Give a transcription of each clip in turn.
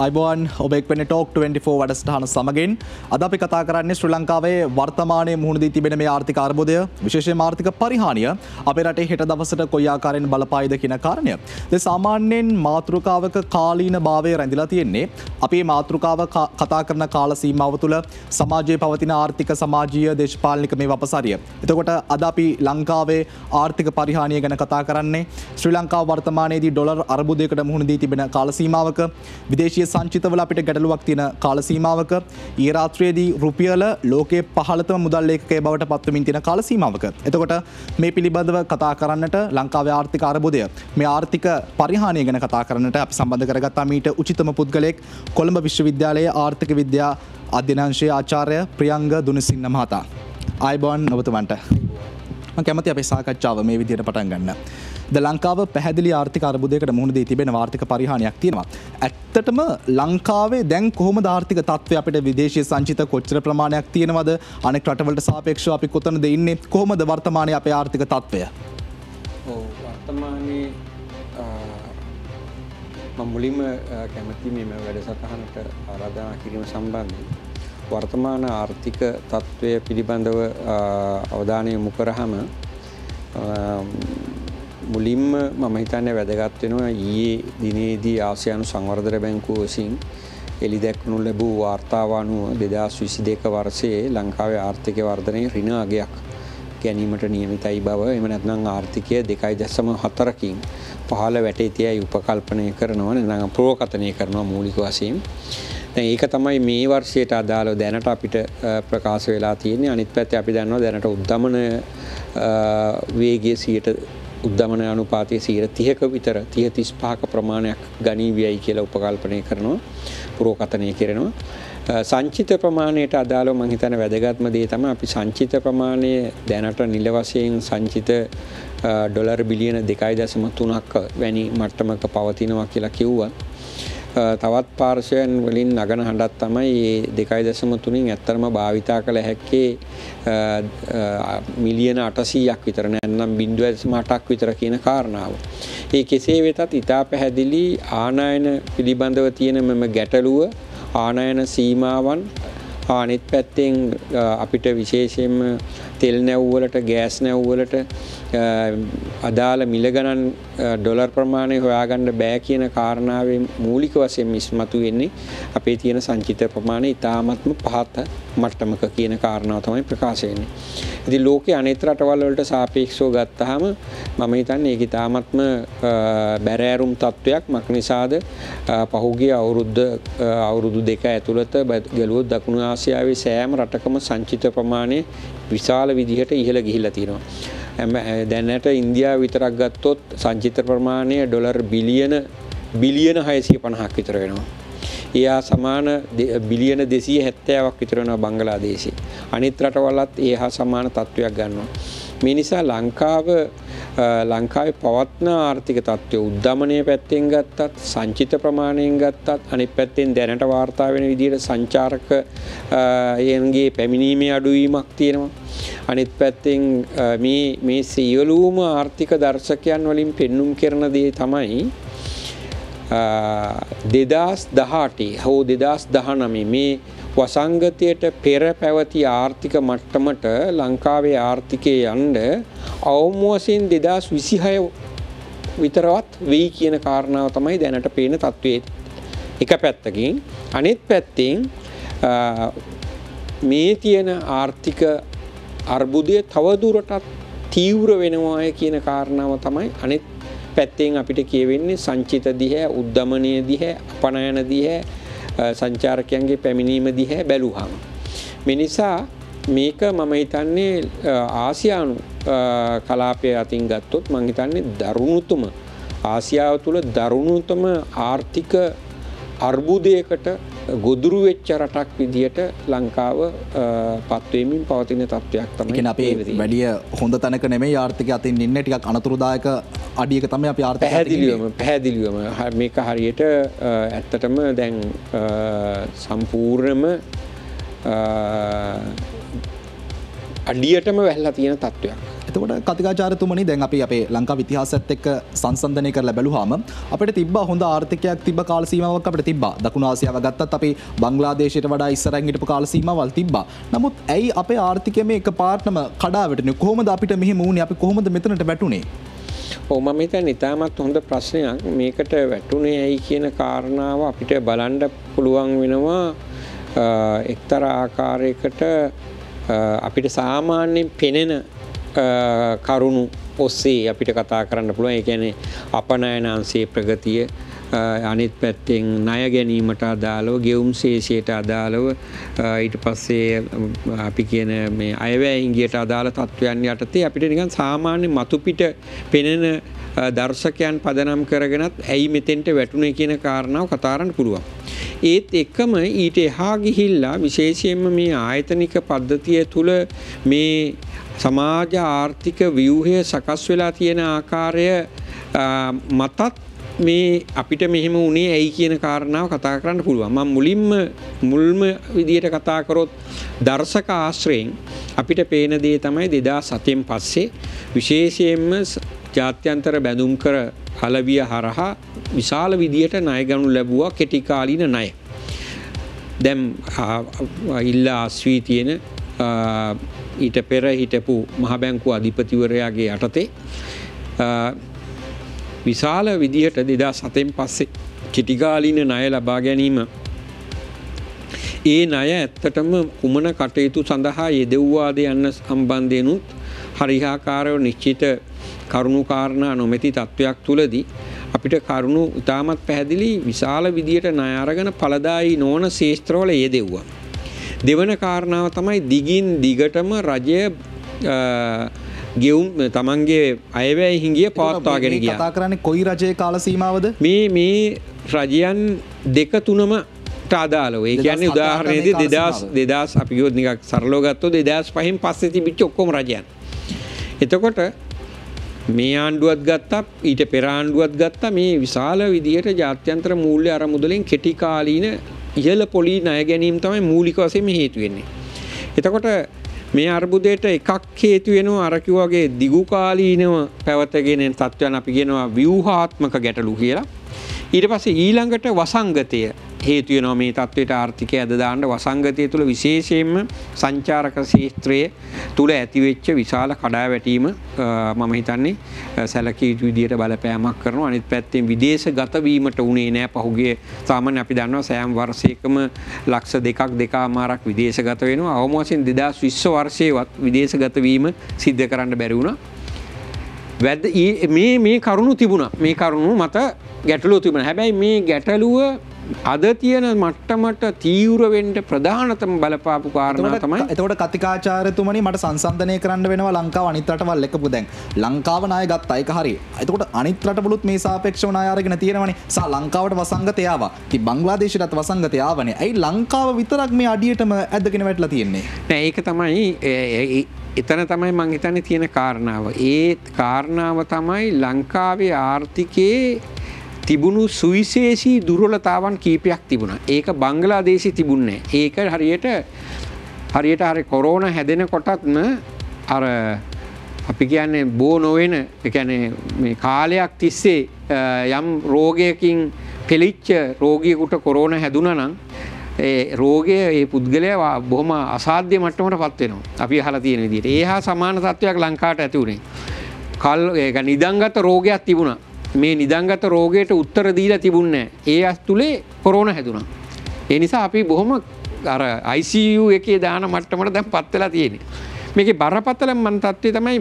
අයිබෝන් ඔබ එක්වෙන ටෝක් 24 වැඩසටහන සමගින් අද අපි කතා කරන්නේ ශ්‍රී ලංකාවේ වර්තමානයේ මුහුණ දී තිබෙන මේ ආර්ථික අර්බුදය විශේෂයෙන්ම ආර්ථික පරිහානිය අපේ රටේ හෙට දවසට කොයි ආකාරයෙන් බලපායිද කියන කාරණය. ඒ සාමාන්‍යයෙන් මාතෘකාවක කාලීන භාවය රැඳිලා තියෙන්නේ අපි මේ මාතෘකාව කතා කරන කාල සීමාව තුළ සමාජයේ පවතින ආර්ථික සමාජීය දේශපාලනික මේ වපසරිය. එතකොට අද අපි ලංකාවේ ආර්ථික පරිහානිය ගැන කතා කරන්නේ ශ්‍රී ලංකාව වර්තමානයේදී ඩොලර් අර්බුදයකට මුහුණ දී තිබෙන කාල සීමාවක විදේශීය සංචිතවල අපිට ගැටලුවක් තියෙන කාල සීමාවක ඊයේ රාත්‍රියේදී රුපියල ලෝකයේ පහළතම මුදල් ලේඛකය බවට පත්වමින් තියෙන කාල සීමාවක. එතකොට මේ පිළිබඳව කතා කරන්නට ලංකාවේ ආර්ථික අර්බුදය මේ ආර්ථික පරිහානිය ගැන කතා කරන්නට අපි සම්බන්ධ කරගත්තා මීට උචිතම පුද්ගලයෙක් කොළඹ විශ්වවිද්‍යාලයේ ආර්ථික විද්‍යා අධ්‍යනාංශයේ ආචාර්ය ප්‍රියංග දුනසිංහ මහතා. ආයිබෝන් ඔබතුමන්ට. මම කැමති අපේ සාකච්ඡාව මේ විදිහට පටන් ගන්න. ලංකාව පැහැදිලි ආර්ථික අර්බුදයකට මුහුණ දී තිබෙන ආර්ථික පරිහානියක් තියෙනවා. ඇත්තටම ලංකාවේ දැන් කොහොමද ආර්ථික තත්ත්වය අපිට විදේශීය සංචිත කොච්චර ප්‍රමාණයක් තියෙනවද? අනෙක් රටවලට සාපේක්ෂව අපි කොතනද ඉන්නේ? කොහොමද වර්තමානයේ අපේ ආර්ථික තත්ත්වය? වර්තමානයේ මම මුලින්ම කැමති මේ වැඩසටහනට ආරාධනා කිරීම සම්බන්ධයෙන් වර්තමාන ආර්ථික තත්ත්වය පිළිබඳව අවධානය යොමු කරාම මුලින්ම මම හිතන්නේ වැදගත් වෙනවා ඊයේ දිනේදී ආසියානු සංවර්ධන බැංකුව විසින් එළිදැක්වනු ලැබූ වාර්තාව අනුව 2022 වර්ෂයේ ලංකාවේ ආර්ථික වර්ධනයේ ඍණ අගයක් ගැනීමට නියමිතයි බව එහෙම නැත්නම් ආර්ථිකය 2.4කින් පහළ වැටේතියයි උපකල්පනය කරනවා නැත්නම් ප්‍රෝකතනය කරනවා මූලික වශයෙන්. දැන් ඒක තමයි මේ වර්ෂයට අදාළව දැනට අපිට ප්‍රකාශ වෙලා තියෙන්නේ. අනිත් පැත්තේ අපි දන්නවා දැනට උද්දමන වේගයේ උද්දමන අනුපාතයේ 30ක විතර 30-35ක ප්‍රමාණයක් ගණීවියයි කියලා උපකල්පනය කරනවා පුරෝකතනය කරනවා. සංචිත ප්‍රමාණයට අදාළව මම හිතන්නේ වැදගත්ම දේ තමයි අපි සංචිත ප්‍රමාණය දැනට නිල වශයෙන් සංචිත ඩොලර් බිලියන 2.3ක් වැනි මට්ටමක පවතිනවා කියලා කිව්වා. තවත් පාර්ශවයන් වලින් නගන හඬක් තමයි මේ 2.3න් ඇත්තරම භාවිතා කළ හැක්කේ මිලියන 800ක් විතර නැත්නම් 0.8ක් විතර කියන කාරණාව. ඒ කෙසේ වෙතත් ඉතා පැහැදිලි ආනයන පිළිබඳව තියෙන මෙම ගැටලුව ආනයන සීමාවන් අනිත් පැත්තෙන් අපිට විශේෂයෙන්ම තෙල් නැව් වලට ගෑස් නැව් වලට අදාළ මිල ගණන් ඩොලර් ප්‍රමාණය හොයාගන්න බෑ කියන කාරණාවෙන් මූලික වශයෙන් ඉස්මතු වෙන්නේ අපේ තියෙන සංචිත ප්‍රමාණය ඉතාමත්ම පහත මට්ටමක කියන කාරණාව තමයි ප්‍රකාශ වෙන්නේ. ඉතින් ලෝකයේ අනෙක් රටවල් වලට සාපේක්ෂව ගත්තාම මම හිතන්නේ ඒක ඉතාමත්ම බැරෑරුම් තත්වයක්. මක් නිසාද පහුගිය අවුරුදු දෙක ඇතුළත ගැලුවොත් දකුණු ආසියාවේ සෑම රටකම සංචිත ප්‍රමාණය විශාල විදිහට ඉහළ ගිහිල්ලා තියෙනවා. දැනට ඉන්දියාව විතරක් ගත්තොත් සංචිත ප්‍රමාණය ඩොලර් බිලියන 650ක් විතර වෙනවා. එයා සමාන බිලියන 270ක් විතර වෙනවා බංගලාදේශේ. අනිත් රටවලත් ඒ හා සමාන තත්ත්වයක් ගන්නවා. මේ නිසා ලංකාවේ පවත්න ආර්ථික තත්ත්වය උද්දමනයේ පැත්තෙන් ගත්තත් සංචිත ප්‍රමාණයෙන් ගත්තත් අනිත් පැත්තෙන් දැනට වාර්තා වෙන විදිහට සංචාරකයන්ගේ පැමිණීමේ අඩුවීමක් තියෙනවා. අනිත් පැත්තෙන් මේ සියලුම ආර්ථික දර්ශකයන් වලින් පෙන්눔 කරන දේ තමයි 2018 හෝ 2019 මේ වසංගතයට පෙර පැවති ආර්ථික මට්ටමට ලංකාවේ ආර්ථිකය යන්න අවම වශයෙන් 2026 විතරවත් වෙයි කියන කාරණාව තමයි දැනට පේන තත්ත්වයේ එක පැත්තකින්. අනිත් පැත්තෙන් මේ තියෙන ආර්ථික අර්බුදය තවදුරටත් තීව්‍ර වෙනවා කියන කාරණාව තමයි අනිත් පැත්තෙන් අපිට කියවෙන්නේ සංචිත දිහැ, උද්දමනය දිහැ, අපනයන දිහැ, සංචාරකයන්ගේ පැමිණීම දිහැ බැලුවහම. මේ නිසා මේක මම හිතන්නේ ආසියානු කලාපය අතින් ගත්තොත් මම හිතන්නේ දරුණුතම ආසියාව තුළ දරුණුතම ආර්ථික අර්බුදයකට ගොදුරු වෙච්ච රටක් විදියට ලංකාව පත්වෙමින් පවතින තත්ත්වයක් තමයි. කියන්නේ අපි වැඩි හොඳ තැනක නෙමෙයි ආර්ථිකය අතින් ඉන්නේ ටිකක් අනතුරුදායක අඩියක තමයි අපි ආර්ථිකය පැහැදිලිවම මේක හරියට ඇත්තටම දැන් සම්පූර්ණම අඩියටම වැහලා තියෙන තත්ත්වයක්. එතකොට කතිකාචාර්යතුමනි දැන් අපි අපේ ලංකාවේ ඉතිහාසයත් එක්ක සංසන්දනය කරලා බැලුවාම අපිට තිබ්බා හොඳ ආර්ථිකයක් තිබ්බ කාල සීමාවක් අපිට තිබ්බා. දකුණු ආසියාව ගත්තත් අපි බංග්ලාදේශයට වඩා ඉස්සරහින් හිටපු කාල සීමාවල් තිබ්බා. නමුත් ඇයි අපේ ආර්ථිකය මේ එකපාරටම කඩා වැටුනේ? කොහොමද අපිට මෙහෙම වුනේ? අපි කොහොමද මෙතනට වැටුනේ? ඔව් මම හිතන්නේ ඉතාමත් හොඳ ප්‍රශ්නයක්. මේකට වැටුනේ ඇයි කියන කාරණාව අපිට බලන්න පුළුවන් වෙනවා එක්තරා ආකාරයකට අපිට සාමාන්‍යයෙන් පෙනෙන කරුණු ඔස්සේ අපිට කතා කරන්න පුළුවන්. ඒ කියන්නේ අපනයන අංශයේ ප්‍රගතිය, අනිත් පැත්තෙන් ණය ගැනීමට අදාළව, ගෙවුම් ශේෂයට අදාළව, ඊට පස්සේ අපි කියන මේ අයවැය හිඟියට අදාළ තත්ත්වයන් යටතේ අපිට නිකන් සාමාන්‍ය මතු පිට පෙනෙන දර්ශකයන් පදනම් කරගෙනත් ඇයි මෙතෙන්ට වැටුනේ කියන කාරණාව කතා කරන්න පුළුවන්. ඒත් එකම ඊට එහා ගිහිල්ලා විශේෂයෙන්ම මේ ආයතනික පද්ධතිය තුළ මේ සමාජ ආර්ථික ව්‍යුහය සකස් වෙලා තියෙන ආකාරය මතත් මේ අපිට මෙහෙම වුණේ ඇයි කියන කාරණාව කතා කරන්න පුළුවන්. මම මුල්ම විදියට කතා කරොත් දර්ශක ආශ්‍රයෙන් අපිට පේන දේ තමයි 2007න් පස්සේ විශේෂයෙන්ම ජාත්‍යන්තර බැඳුම් කර අලවිය හරහා විශාල විදියට ණය ගනු ලැබුවා, කෙටි කාලීන ණය. දැන් ඉල්ලා ආශ්‍රී තියෙන ඊට පෙර හිටපු මහ බැංකුව අධිපතිවරයාගේ යටතේ විශාල විදියට 2007න් පස්සේ කෙටි කාලීන ණය ලබා ගැනීම, ඒ ණය ඇත්තටම කුමන කටයුතු සඳහා යෙදුවාද යන්න සම්බන්ධයෙන්ුත් හරියාකාරව නිශ්චිත කරුණු කාරණා නොමැති තත්වයක් තුලදී අපිට කරුණු ඉතාමත් පැහැදිලි විශාල විදියට ණය අරගෙන ඵලදායී නොවන ශේෂ්ත්‍රවල යෙදෙව්වා. දෙවන කාරණාව තමයි දිගින් දිගටම රජය ගෙවුම් තමන්ගේ අයවැය හිඟිය පවත්වාගෙන ගියා. කතා කරන්නේ කොයි රජයේ කාල සීමාවද? මේ රජයන් දෙක තුනම අදාළව. ඒ කියන්නේ උදාහරණයේදී 2000 අපි ගියොත් නිකන් සරලව ගත්තොත් 2005න් පස්සේ තිබිච්ච ඔක්කොම රජයන්. එතකොට මේ ආණ්ඩුවත් ගත්තා, ඊට පෙර ආණ්ඩුවත් ගත්තා, මේ විශාල විදියට ජාත්‍යන්තර මූල්‍ය අරමුදලෙන් කෙටි කාලීන ඉහළ පොලි ණය ගැනීම තමයි මූලික වශයෙන් හේතු වෙන්නේ. එතකොට මේ අර්බුදයට එකක් හේතු වෙනවා අර කිව්වාගේ දිගු කාලීනව පැවතගෙන තත්ත්වයන් අපි කියනවා ව්‍යුහාත්මක ගැටලු කියලා. ඊට පස්සේ ඊළඟට වසංගතය හේතු වෙනවා මේ තත්ත්වයට ආර්ථිකය අද දාන්න. වසංගතය තුළ විශේෂයෙන්ම සංචාරක ක්ෂේත්‍රයේ තුල ඇතිවෙච්ච විශාල කඩාවැටීම මම හිතන්නේ සැලකිය යුතු විදියට බලපෑමක් කරනවා. අනිත් පැත්තෙන් විදේශගත වීමට උනේ නෑ. පහුගිය සාමාන්‍ය අපි දන්නවා සෑම වර්ෂයකම ලක්ෂ 2.5ක් විදේශගත වෙනවා. අවම වශයෙන් 2020 වර්ෂයේවත් විදේශගත වීම සිද්ධ කරන්න බැරි වුණා. මේ කරුණු තිබුණා. මේ කරුණු මත ගැටලුව තිබුණා. හැබැයි මේ ගැටලුව අද තියෙන මට්ටමට තීව්‍ර වෙන්න ප්‍රධානතම බලපාපු කාරණා තමයි. එතකොට කතිකාචාර්යතුමනි මට සංසන්දනය කරන්න වෙනවා ලංකාව අනිත් රටවල් එක්කපු දැන්. ලංකාව ණය ගත්තා ඒක හරි. එතකොට අනිත් රටවලුත් මේ සාපේක්ෂව ණය අරගෙන තියෙනවනේ. ලංකාවට වසංගතය ආවා. ඉතින් බංග්ලාදේශයටත් වසංගතය ආවනේ. ඇයි ලංකාව විතරක් මේ අඩියටම ඇදගෙන වැටලා තියන්නේ? නෑ ඒක තමයි එතන තමයි මං හිතන්නේ තියෙන කාරණාව. ඒ කාරණාව තමයි ලංකාවේ ආර්ථිකයේ තිබුණු සුවිශේෂී දුර්වලතාවන් කීපයක් තිබුණා. ඒක බංග්ලාදේශේ තිබුණේ නැහැ. ඒක හරියට කොරෝනා හැදෙනකොටත්ම අර අපි කියන්නේ බෝ නොවන, ඒ කියන්නේ මේ කාලයක් තිස්සේ යම් රෝගයකින් පෙළිච්ච රෝගියෙකුට කොරෝනා හැදුනා නම් ඒ රෝගය ඒ පුද්ගලයා බොහොම අසාධ්‍ය මට්ටමකටපත් වෙනවා. අපි අහලා තියෙන විදිහට. ඒ හා සමාන තත්ත්වයක් ලංකාවට ඇති වුණේ. ඒක නිදන්ගත රෝගයක් තිබුණා. මේ නිදන්ගත රෝගයට උත්තර දීලා තිබුණේ නැහැ. ඒ ඇතුලේ කොරෝනා හැදුනා. ඒ නිසා අපි බොහොම අර ICU එකේ දාන මට්ටමට දැන්පත් වෙලා තියෙන්නේ. මේකේ බරපතලම තත්ත්වය තමයි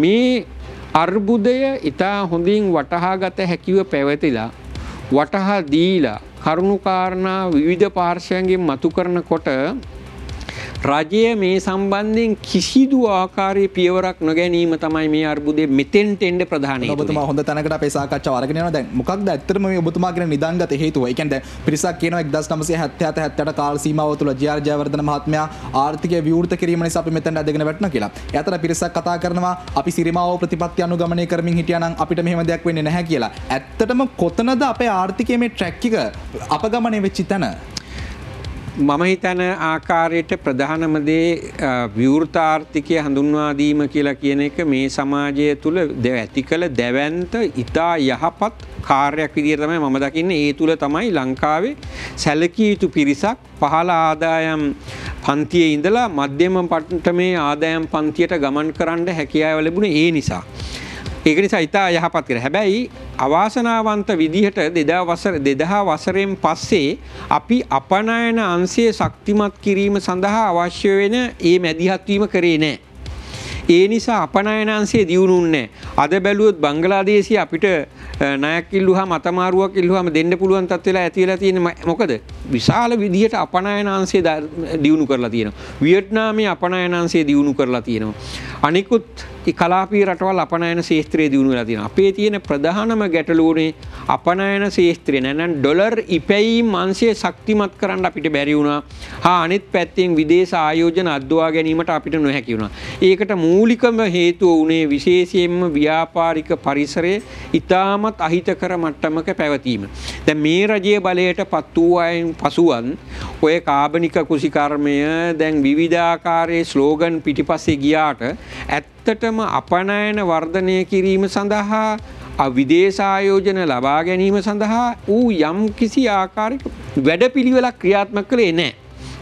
මේ අර්බුදය ඉතා හොඳින් වටහාගත හැකිව පැවතිලා වටහා දීලා කරුණු කාරණා විවිධ පාර්ශ්වයන්ගෙන් මතු කරනකොට රජය මේ සම්බන්ධයෙන් කිසිදු ආකාරයේ පියවරක් නොගැනීම තමයි මේ අර්බුදයේ මෙතෙන්ට එන්න ප්‍රධාන හේතුව. ඔබතුමා හොඳ තැනකට අපේ සාකච්ඡාව අරගෙන යනවා. දැන් මොකක්ද ඇත්තටම මේ ඔබතුමා කියන නිදන්ගත හේතුව? ඒ කියන්නේ දැන් පිරිසක් කියනවා 1977 කාල සීමාව තුළ ජී.ආර්. ජයවර්ධන මහත්මයා ආර්ථිකය විවෘත කිරීම නිසා අපි මෙතෙන්ට ඇදගෙන වැටුණා කියලා. ඒ අතර පිරිසක් කතා කරනවා අපි සිරිමාව ප්‍රතිපත්ති අනුගමනය කරමින් හිටියා නම් අපිට මෙහෙම දෙයක් වෙන්නේ නැහැ කියලා. ඇත්තටම කොතනද අපේ ආර්ථිකයේ මේ ට්‍රැක් එක අපගමනය වෙච්ච තැන? මම හිතන ආකාරයට ප්‍රධානම දේ විවෘත ආර්ථිකය හඳුන්වා දීම කියලා කියන එක මේ සමාජය තුළ ඇති කළ දැවැන්ත ඉතා යහපත් කාර්යයක් විදිහට තමයි මම දකින්නේ. ඒ තුළ තමයි ලංකාවේ සැලකිය යුතු පිරිසක් පහළ ආදායම් පන්තියේ ඉඳලා මධ්‍යම පට්ටමේ ආදායම් පන්තියට ගමන් කරන්න හැකියාව ලැබුණේ ඒ නිසා. ඒක නිසා ඉතා යහපත් කියලා. හැබැයි අවාසනාවන්ත විදිහට 2000 වසරෙන් පස්සේ අපි අපනයන අංශය ශක්තිමත් කිරීම සඳහා අවශ්‍ය වෙන ඒ මැදිහත් වීම කරේ නැහැ. ඒ නිසා අපනයන අංශය දියුණුන්නේ නැහැ. අද බැලුවොත් බංගලාදේශය අපිට ණයක් ඉල්ලුවාම අතමාරුවක් ඉල්ලුවාම දෙන්න පුළුවන් තත්ත්වෙලා ඇති වෙලා තියෙන මොකද? විශාල විදිහට අපනයන අංශය දියුණු කරලා තියෙනවා. වියට්නාමයේ අපනයන අංශය දියුණු කරලා තියෙනවා. අනිකුත් කලාපීය රටවල් අපනයන ශේත්‍රයේ දියුණු වෙලා තියෙනවා. අපේ තියෙන ප්‍රධානම ගැටලුවනේ අපනයන ශේත්‍රය නැත්නම් ඩොලර් ඉපැයීම් අංශය ශක්තිමත් කරන්න අපිට බැරි වුණා. අනිත් පැත්තෙන් විදේශ ආයෝජන අද්දවා ගැනීමට අපිට නොහැකි වුණා. ඒකට මූලිකම හේතුව උනේ විශේෂයෙන්ම ව්‍යාපාරික පරිසරයේ ඉතාමත් අහිතකර මට්ටමක පැවතීම. දැන් මේ රජයේ බලයට පත් වූ අයන් පසුවන් ඔය කාබනික කුසිකර්මය දැන් විවිධාකාරයේ ස්ලෝගන් පිටිපස්සේ ගියාට ඇත්තටම අපනයන වර්ධනය කිරීම සඳහා විදේශ ආයෝජන ලබා ගැනීම සඳහා ඌ යම් කිසි ආකාරයක වැඩපිළිවෙලක් ක්‍රියාත්මක කළේ නැහැ.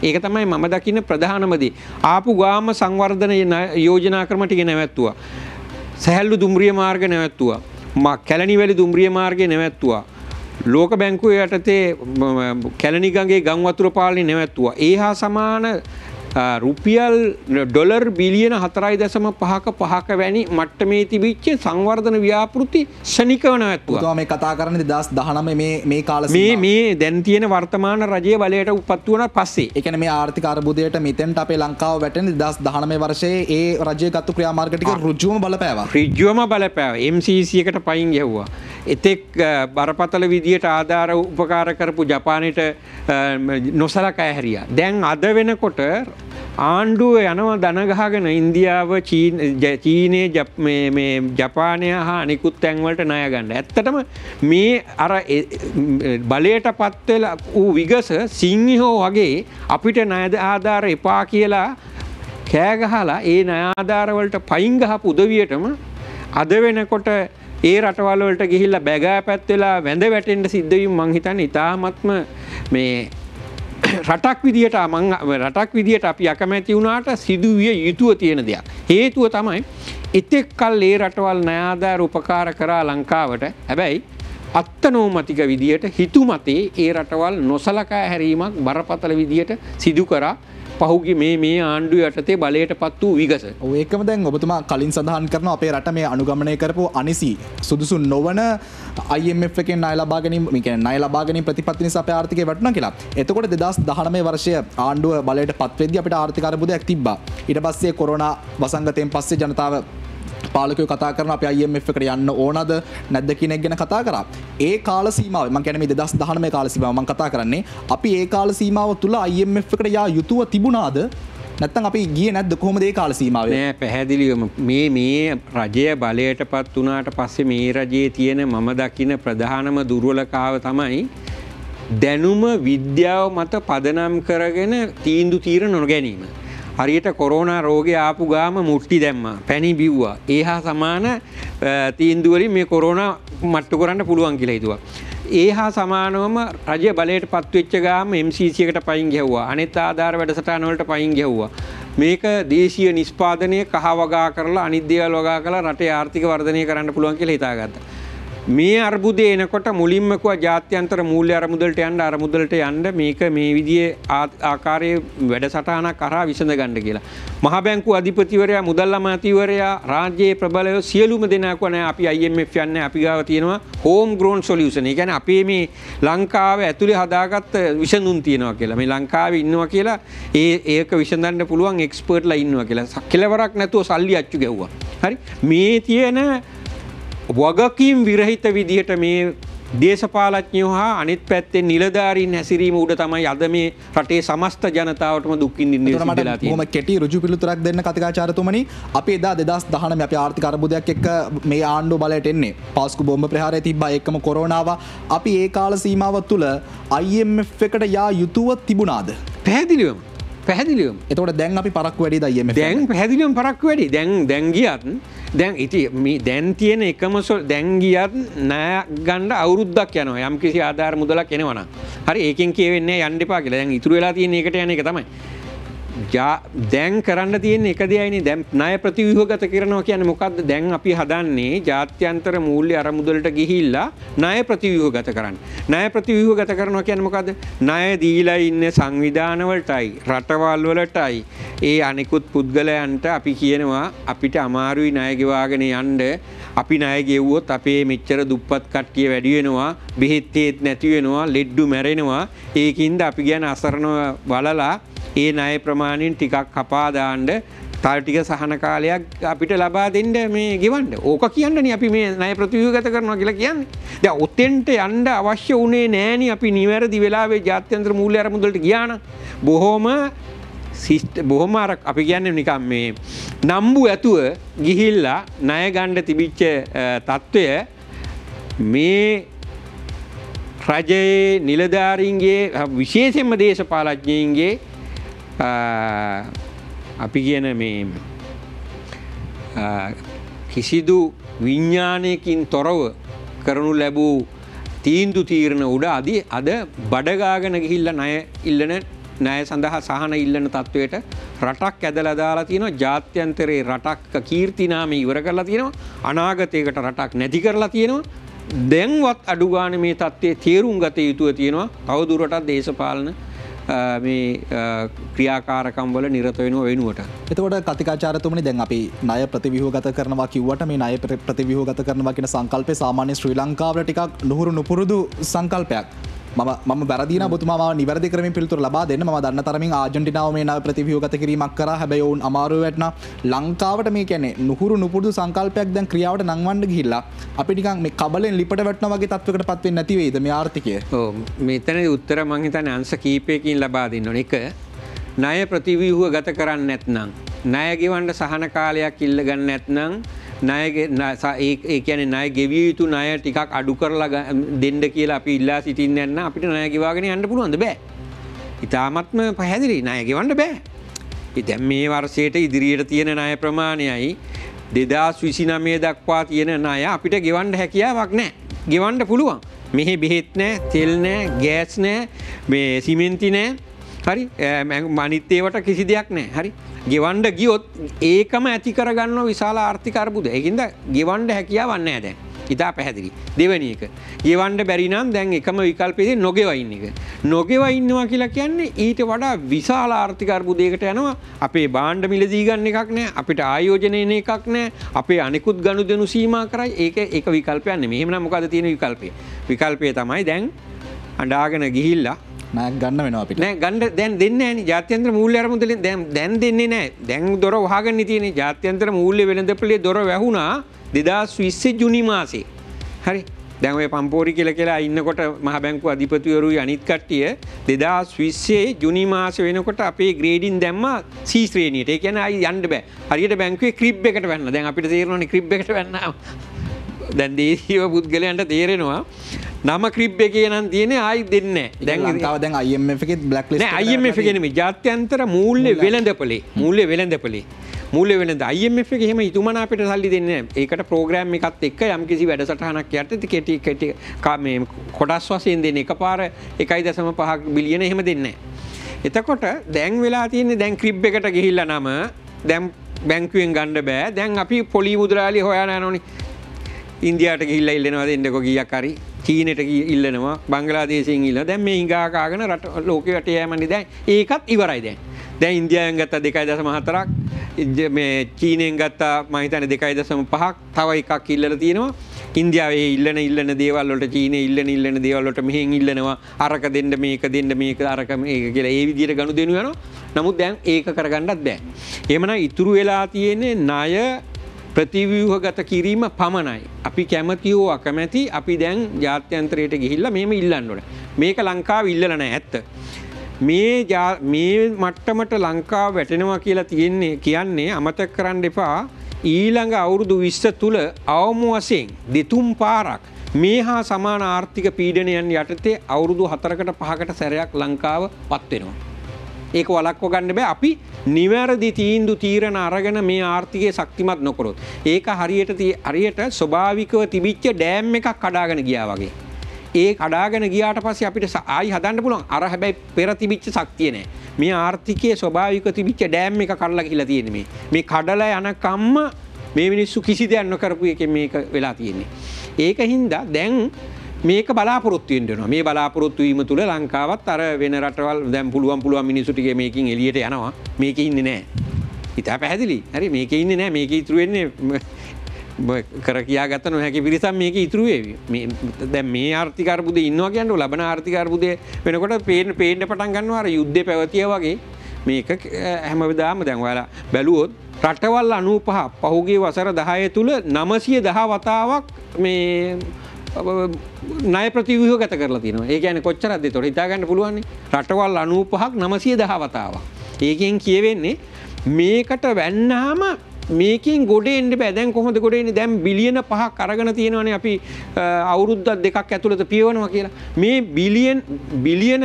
ඒක තමයි මම දකින්න ප්‍රධානම දේ. ආපු ගාම සංවර්ධන යෝජනා ක්‍රම ටික නැවැත්තුවා. සැහැල්ලු දුම්රිය මාර්ග නැවැත්තුවා. කැලණිවැලි දුම්රිය මාර්ගය නැවැත්තුවා. ලෝක බැංකුව යටතේ කැලණි ගඟේ ගම් වතුර පාලනය නැවැත්තුවා. ඒ හා සමාන රුපියල් ඩොලර් බිලියන 4.5ක වැනි මට්ටමේ තිබිච්ච සංවර්ධන ව්‍යාපෘති ශනිකව නැවැත්තුවා. ඔතන මේ කතා කරන්නේ 2019 මේ කාල මේ දැන් තියෙන වර්තමාන රජයේ බලයට උපත් වුණා පස්සේ. ඒ කියන්නේ මේ ආර්ථික අර්බුදයට මෙතෙන්ට අපේ ලංකාව වැටෙන්නේ 2019 වර්ෂයේ ඒ රජයේ ගත්තු ක්‍රියාමාර්ග ටික ඍජුවම බලපෑවා. ඍජුවම බලපෑවා. MCC එකට පයින් ගැහුවා. එතෙක් බරපතල විදියට ආධාර උපකාර කරපු ජපානයට නොසලකා හැරියා. දැන් අද වෙනකොට ආණ්ඩුව යනවා ධන ගහගෙන ඉන්දියාව චීනය මේ ජපානය හා අනිකුත් තැන්වලට ණය ගන්න. ඇත්තටම මේ අර බලයට පත් වෙලා ඌ විගස සිංහෝ වගේ අපිට ණය ආධාර එපා කියලා කෑ ගහලා ඒ ණය ආධාර වලට පයින් ගහපු උදවියටම අද වෙනකොට ඒ රටවල් වලට ගිහිල්ලා බැගෑපත් වෙලා වැඳ වැටෙන්න සිද්ධ වීම මං හිතන්නේ ඉතාමත්ම මේ රටක් විදියට අපි අකමැති වුණාට සිදුවිය යුතුව තියෙන දෙයක්. හේතුව තමයි එතෙක් කල් ඒ රටවල් ණය ආධාර උපකාර කරා ලංකාවට. හැබැයි අත්නෝමතික විදියට හිතුමතේ ඒ රටවල් නොසලකා හැරීමක් බරපතල විදියට සිදු කරා. පහුගිය මේ ආණ්ඩුව යටතේ බලයට පත් වූ විගස. ඔව් ඒකම දැන් ඔබතුමා කලින් සඳහන් කරනවා අපේ රට මේ අනුගමනය කරපු අනිසි සුදුසු නොවන IMF එකෙන් ණය ලබා ගැනීම, මේ කියන්නේ ණය ලබා ගැනීම ප්‍රතිපත්ති නිසා අපේ ආර්ථිකය වැටුණා කියලා. එතකොට 2019 වර්ෂයේ ආණ්ඩුව බලයට පත් වෙද්දී අපිට ආර්ථික අර්බුදයක් තිබ්බා. ඊට පස්සේ කොරෝනා වසංගතයෙන් පස්සේ ජනතාව පාලකයෝ කතා කරන අපි IMF එකට යන්න ඕනද නැද්ද කියන එක ගැන කතා කරා. ඒ කාල සීමාව මම කියන්නේ මේ 2019 කාල සීමාව මම කතා කරන්නේ. අපි ඒ කාල සීමාව තුල IMF එකට යා යුතුව තිබුණාද? නැත්නම් අපි ගියේ නැද්ද කොහොමද ඒ කාල සීමාවේ? නෑ පැහැදිලිවම මේ රජය බලයටපත් වුණාට පස්සේ මේ රජයේ තියෙන මම දකින ප්‍රධානම දුර්වලතාව තමයි දැනුම විද්‍යාව මත පදනම් කරගෙන තීන්දුව తీරන නොගැනීම. හරියට කොරෝනා රෝගය ආපු ගාම මුට්ටි දැම්මා, පැණි බිව්වා. ඒ හා සමාන තීන්දුව වලින් මේ කොරෝනා මට්ටු කරන්න පුළුවන් කියලා හිතුවා. ඒ හා සමානවම රජය බලයට පත් වෙච්ච ගාම MCC එකට පයින් ගැහුවා. අනෙත් ආධාර වැඩසටහන වලට පයින් ගැහුවා. මේක දේශීය නිෂ්පාදනය කහ වගා කරලා අනිත් දේවල් වගා කරලා රටේ ආර්ථික වර්ධනය කරන්න පුළුවන් කියලා හිතාගත්තා. මේ අර්බුදය එනකොට මුලින්ම කිව්වා ජාත්‍යන්තර මූල්‍ය අරමුදලට යන්න මේක මේ විදිහේ ආකාරයේ වැඩසටහනක් කරා විසඳ ගන්න කියලා. මහ බැංකුව අධිපතිවරයා, මුදල් අමාත්‍යවරයා, රාජ්‍යයේ ප්‍රබලයෝ සියලුම දෙනා කිව්වා අපි IMF යන්නේ, අපි ගාව තියෙනවා හෝම් ග්‍රෝන් සොලියුෂන්. ඒ කියන්නේ අපේ මේ ලංකාව ඇතුලේ හදාගත්ත විසඳුම් තියෙනවා කියලා. මේ ලංකාවේ ඉන්නවා කියලා ඒක විසඳන්න පුළුවන් එක්ස්පර්ට්ලා ඉන්නවා කියලා. කෙලවරක් නැතුව සල්ලි අච්චු ගැව්වා. හරි. මේ තියෙන වගකීම් විරහිත විදිහට මේ දේශපාලඥයෝ හා අනිත් පැත්තේ නිලධාරීන් හැසිරීම උඩ තමයි අද මේ රටේ සමස්ත ජනතාවටම දුක් විඳින්න සිද්ධ වෙලා තියෙන්නේ. බොහොම කෙටි ඍජු පිළිතුරක් දෙන්න කතිකාචාර්යතුමනි. අපි එදා 2019 අපි ආර්ථික අර්බුදයක් එක්ක මේ ආණ්ඩුව බලයට එන්නේ. පාස්කු බෝම්බ ප්‍රහාරය තිබ්බා, ඒකම කොරෝනාව. අපි ඒ කාල සීමාව තුළ IMF එකට යා යුතුව තිබුණාද? පැහැදිලිවම. එතකොට දැන් අපි පරක්කු වැඩිද IMF? දැන් පැහැදිලිවම පරක්කු වැඩි. දැන් ගියත් දැන් මේ දැන් තියෙන එකම දැන් ගියත් ණය ගන්න අවුරුද්දක් යනවා. යම් කිසි ආධාර මුදලක් එනවනම්. හරි ඒකෙන් කියවෙන්නේ යන්න එපා කියලා. දැන් ඉතුරු වෙලා තියෙන එකට යන එක තමයි. දැන් කරන්න තියෙන එක දෙයයිනේ. දැන් ණය ප්‍රතිව්‍යුහගත කරනවා කියන්නේ මොකද්ද? දැන් අපි හදන්නේ ජාත්‍යන්තර මූල්‍ය අරමුදලට ගිහිල්ලා ණය ප්‍රතිව්‍යුහගත කරන්න. ණය ප්‍රතිව්‍යුහගත කරනවා කියන්නේ මොකද්ද? ණය දීලා ඉන්න සංවිධාන වලටයි රටවල් වලටයි ඒ අනිකුත් පුද්ගලයන්ට අපි කියනවා අපිට අමාරුයි ණය ගෙවාගෙන යන්න. අපි ණය ගෙවුවොත් අපේ මෙච්චර දුප්පත් කට්ටිය වැඩි වෙනවා, බෙහෙත් නැති වෙනවා, ලෙඩ්ඩු මැරෙනවා. ඒකින්ද අපි කියන අසරණව බලලා ඒ ණය ප්‍රමාණයෙන් ටිකක් කපා දාන්න තව ටික සහන කාලයක් අපිට ලබා දෙන්න මේ ගෙවන්න. ඕක කියන්නනේ අපි මේ ණය ප්‍රතිව්‍යුහගත කරනවා කියලා කියන්නේ. දැන් ඔතෙන්ට යන්න අවශ්‍ය උනේ නෑනේ අපි නිවැරදි වෙලාවේ ජාත්‍යන්තර මූල්‍ය අරමුදලට ගියා නම්. බොහොම අර අපි කියන්නේ නිකන් මේ නම්බු ඇතුව ගිහිල්ලා ණය ගන්න තිබිච්ච తত্ত্বය මේ රජයේ නිලධාරීන්ගේ විශේෂයෙන්ම දේශපාලඥයින්ගේ අපි කියන මේ කිසිදු විඥානයකින් තොරව කරනු ලැබූ තීන්දුව තීරණ උඩ අද බඩගාගෙන ගිහිල්ලා ණය ඉල්ලන ණය සඳහා සහන ඉල්ලන තත්වයට රටක් ඇදලා දාලා තියෙනවා. ජාත්‍යන්තරේ රටක් කීර්ති නාමය ඉවර කරලා තියෙනවා. අනාගතයකට රටක් නැති කරලා තියෙනවා. දැන්වත් අඩු ගන්න මේ තත්ත්වයේ තේරුම් ගත යුතුව තියෙනවා. තවදුරටත් දේශපාලන මේ ක්‍රියාකාරකම් වල නිරත වෙනුවට. එතකොට කතිකාචාර්යතුමනි දැන් අපි ණය ප්‍රතිව්‍යුහගත කරනවා කිව්වට මේ ණය ප්‍රතිව්‍යුහගත කරනවා කියන සංකල්පය සාමාන්‍ය ශ්‍රී ලංකාවට ටිකක් නුහුරු නුපුරුදු සංකල්පයක්. මම වැරදින ඔබතුමාව නිවැරදි කරමින් පිළිතුරු ලබා දෙන්න. මම දන්න තරමින් ආජන්ටිනාව මේ ණය ප්‍රතිව්‍යුහගත කිරීමක් කරා. හැබැයි ඔවුන් අමාරුවේ වැටුණා. ලංකාවට මේ කියන්නේ නුහුරු නුපුරුදු සංකල්පයක් දැන් ක්‍රියාවට නංවන්න ගිහිල්ලා අපි නිකන් මේ කබලෙන් ලිපට වැටෙනා වගේ තත්වයකටපත් වෙන්නේ නැති වෙයිද මේ ආර්ථිකය? ඔව් මෙතනදී උත්තර මම හිතන්නේ අංශ කීපයකින් ලබා දෙන්න ඕනේ. එක ණය ප්‍රතිව්‍යුහගත කරන්නේ නැත්නම් ණය ගෙවන්න සහන කාලයක් ඉල්ල ගන්න නැත්නම් ඒ කියන්නේ ණය ගෙවිය යුතු ණය ටිකක් අඩු කරලා දෙන්න කියලා අපි ඉල්ලා සිටින්නේ නැත්නම් අපිට ණය ගෙවාගෙන යන්න පුළුවන්ද? බෑ. ඉතාමත්ම පැහැදිලි ණය ගෙවන්න බෑ. ඉතින් මේ වර්ෂයට ඉදිරියට තියෙන ණය ප්‍රමාණයයි 2029 දක්වා තියෙන ණය අපිට ගෙවන්න හැකියාවක් නැහැ. ගෙවන්න පුළුවන්. මෙහි බෙහෙත් නැහැ, තෙල් නැහැ, ගෑස් නැහැ, මේ සිමෙන්ති නැහැ. හරි? අනිත් ඒවට කිසි දෙයක් නැහැ. හරි? ගෙවන්න ගියොත් ඒකම ඇති කරගන්න විශාල ආර්ථික අර්බුද. ඒකින්ද ගෙවන්න හැකියාවක් නැහැ දැන්. ඉතා පැහැදිලි. දෙවෙනි එක. ගෙවන්න බැරි නම් දැන් එකම විකල්පයේ නොගෙව ඉන්න එක. නොගෙව ඉන්නවා කියලා කියන්නේ ඊට වඩා විශාල ආර්ථික අර්බුදයකට යනවා. අපේ භාණ්ඩ මිලදී ගන්න එකක් නැහැ. අපිට ආයෝජනය එන එකක් නැහැ. අපේ අනිකුත් ගනුදෙනු සීමා කරයි. ඒක විකල්පයක් නෙමෙයි. එහෙමනම් මොකද තියෙන විකල්පය? විකල්පය තමයි දැන් අඬාගෙන ගිහිල්ලා ණයක් ගන්න වෙනවා අපිට. නෑ ගන්න දැන් දෙන්නේ නෑනේ. ජාත්‍යන්තර මූල්‍ය අරමුදලෙන් දැන් දෙන්නේ නෑ. දැන් දොර වහගන්න තියෙන්නේ. ජාත්‍යන්තර මූල්‍ය වෙළඳපොලේ දොර වැහුණා 2020 ජුනි මාසේ. හරි. දැන් ඔය පම්පෝරි කියලා ඉන්නකොට මහ බැංකුව අධිපතිවරුයි අනිත් කට්ටිය 2020 ජුනි මාසේ වෙනකොට අපේ ග්‍රේඩින් දැම්මා C ශ්‍රේණියට. ඒ කියන්නේ ආයි යන්න බෑ. හරියට බැංකුවේ ක්‍රිබ් එකට වැන්න. දැන් අපිට තේරෙනවනේ ක්‍රිබ් එකට වැන්නා. දැන් දේශීය පුද්ගලයන්ට තේරෙනවා නම ක්‍රිබ් එකේ නම් තියෙන්නේ ආයි දෙන්නේ නැහැ. දැන් ලංකාව දැන් IMF එකේ බ්ලැක් ලිස්ට් නෑ IMF එකේ නෙමෙයි ජාත්‍යන්තර මූල්‍ය වෙළඳපොලේ. මූල්‍ය වෙළඳ IMF එකේ එහෙම ඉතුමනා අපිට සල්ලි දෙන්නේ නැහැ. ඒකට ප්‍රෝග්‍රෑම් එකත් එක්ක යම්කිසි වැඩසටහනක් යටතේ කෙටි මේ කොටස් වශයෙන් දෙන්නේ එකපාර 1.5 බිලියන එහෙම දෙන්නේ නැහැ. එතකොට දැන් වෙලා තියෙන්නේ දැන් ක්‍රිබ් එකට ගිහිල්ලා නම දැන් බැංකුවෙන් ගන්න බෑ. දැන් අපි පොලි මුද්‍රාලිය හොයන්න යනෝනේ. ඉන්දියාවට ගිහිල්ලා ඉල්ලනවා දෙන්නකෝ කීයක් හරි. චීනෙට ඉල්ලනවා, බංගලාදේශයෙන් ඉල්ලනවා. දැන් මේ හිඟා කාගෙන රට ලෝකෙ වටේ යෑමන්නේ දැන්. ඒකත් ඉවරයි දැන්. දැන් ඉන්දියාවෙන් ගත්තා 2.4ක්, මේ චීනෙන් ගත්තා මම හිතන්නේ 2.5ක්, තව එකක් ඉල්ලලා තියෙනවා. ඉන්දියාවේ ඉල්ලන දේවල් වලට චීනේ ඉල්ලන දේවල් වලට මෙහෙන් ඉල්ලනවා. අරක දෙන්න මේක අරක මේක කියලා ඒ විදිහට ගනුදෙනු යනවා. නමුත් දැන් ඒක කරගන්නත් බෑ. එහෙමනම් ඉතුරු වෙලා තියෙන්නේ ණය ප්‍රතිව්‍යුහගත කිරීම පමණයි. අපි කැමති හෝ අකමැති අපි දැන් ජාත්‍යන්තරයට ගිහිල්ලා මේම ඉල්ලන්න ඕනේ. මේක ලංකාව ඉල්ලලා නැහැ ඇත්ත. මේ මට්ටමට ලංකාව වැටෙනවා කියලා කියන්නේ අමතක කරන්න එපා. ඊළඟ අවුරුදු 20 තුල අවම වශයෙන් දෙතුන් පාරක් මේ හා සමාන ආර්ථික පීඩනයන් යටතේ අවුරුදු 4කට 5කට සැරයක් ලංකාව පත් වෙනවා. ඒක වළක්ව ගන්න බෑ අපි නිවැරදි තීරණ අරගෙන මේ ආර්ථිකය ශක්තිමත් නොකරොත්. ඒක හරියට ස්වභාවිකව තිබිච්ච ඩෑම් එකක් කඩාගෙන ගියා වගේ. ඒ කඩාගෙන ගියාට පස්සේ අපිට ආයි හදන්න පුළුවන්. අර හැබැයි පෙර තිබිච්ච ශක්තිය නෑ. මේ ආර්ථිකයේ ස්වභාවිකව තිබිච්ච ඩෑම් එක කඩලා ගිහිලා තියෙන්නේ මේ. මේ කඩලා යන කම්ම මේ මිනිස්සු කිසි දෙයක් නොකරපු එකෙන් මේක වෙලා තියෙන්නේ. ඒක හින්දා දැන් මේක බලාපොරොත්තු වෙන්න වෙනවා. මේ බලාපොරොත්තු වීම තුළ ලංකාවත් අර වෙන රටවල් දැන් පුළුවන් මිනිස්සු ටික මේකෙන් එළියට යනවා. මේකේ ඉන්නේ නැහැ. ඉතින් පැහැදිලි. හරි මේකේ ඉන්නේ නැහැ. මේකේ ඉතුරු වෙන්නේ කර කියාගත්ත නොහැකි පිරිසක් මේකේ ඉතුරු වෙවි. දැන් මේ ආර්ථික අර්බුදේ ඉන්නවා කියන්නේ ලබන ආර්ථික අර්බුදේ වෙනකොට පේන්න පටන් ගන්නවා අර යුද්ධේ පැවතියා වගේ. මේක හැමදාම දැන් ඔයාලා බැලුවොත් රටවල් 95 පහුගිය වසර 10 තුල 910 වතාවක් මේ ණය ප්‍රතිව්‍යුහගත කරලා තියෙනවා. ඒ කියන්නේ කොච්චරද ඒතකොට හිතා ගන්න පුළුවන් නේ. රටවල් 95ක් 910 වතාවක්. ඒකෙන් කියවෙන්නේ මේකට වැන්නාම මේකෙන් ගොඩ එන්න බෑ. දැන් කොහොමද ගොඩ එන්නේ? දැන් බිලියන 5ක් අරගෙන තියෙනවානේ අපි අවුරුද්දක් දෙකක් ඇතුළත පියවනවා කියලා. මේ බිලියන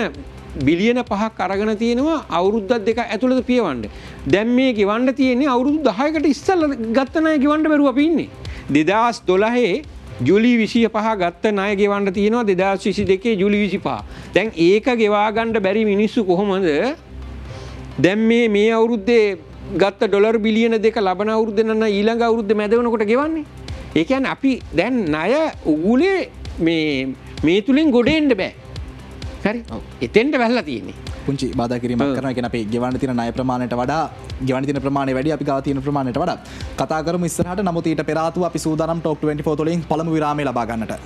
5ක් අරගෙන තියෙනවා අවුරුද්දක් දෙකක් ඇතුළත පියවන්න. දැන් මේ ගෙවන්න තියෙන්නේ අවුරුදු 10කට ඉස්සෙල්ලා ගත්ත ණය ගෙවන්න බැරුව අපි ඉන්නේ. 2012 ජූලි 25 ගත්ත ණය ගෙවන්න තියෙනවා 2022 ජූලි 25. දැන් ඒක ගෙවා ගන්න බැරි මිනිස්සු කොහොමද දැන් මේ අවුරුද්දේ ගත්ත ඩොලර් බිලියන 2 ලබන අවුරුද්දේ නම් ඊළඟ අවුරුද්දේ මැද වෙනකොට ගෙවන්නේ. ඒ කියන්නේ අපි දැන් ණය උගුලේ මේ තුලින් ගොඩ එන්න බෑ. හරි. එතෙන්ට වැහලා තියෙන්නේ. පුංචි බාධා කිරීමක් කරනවා. ඒ කියන්නේ අපි ගෙවන්න තියෙන ණය ප්‍රමාණයට වඩා ගෙවන්න තියෙන ප්‍රමාණය වැඩි අපි ගාව තියෙන ප්‍රමාණයට වඩා. කතා කරමු ඉස්සරහට. නමුත් ඊට පෙර ආතුව අපි සූදානම් ටොක් 24 තුලින් පළමු විරාමය ලබා ගන්නට.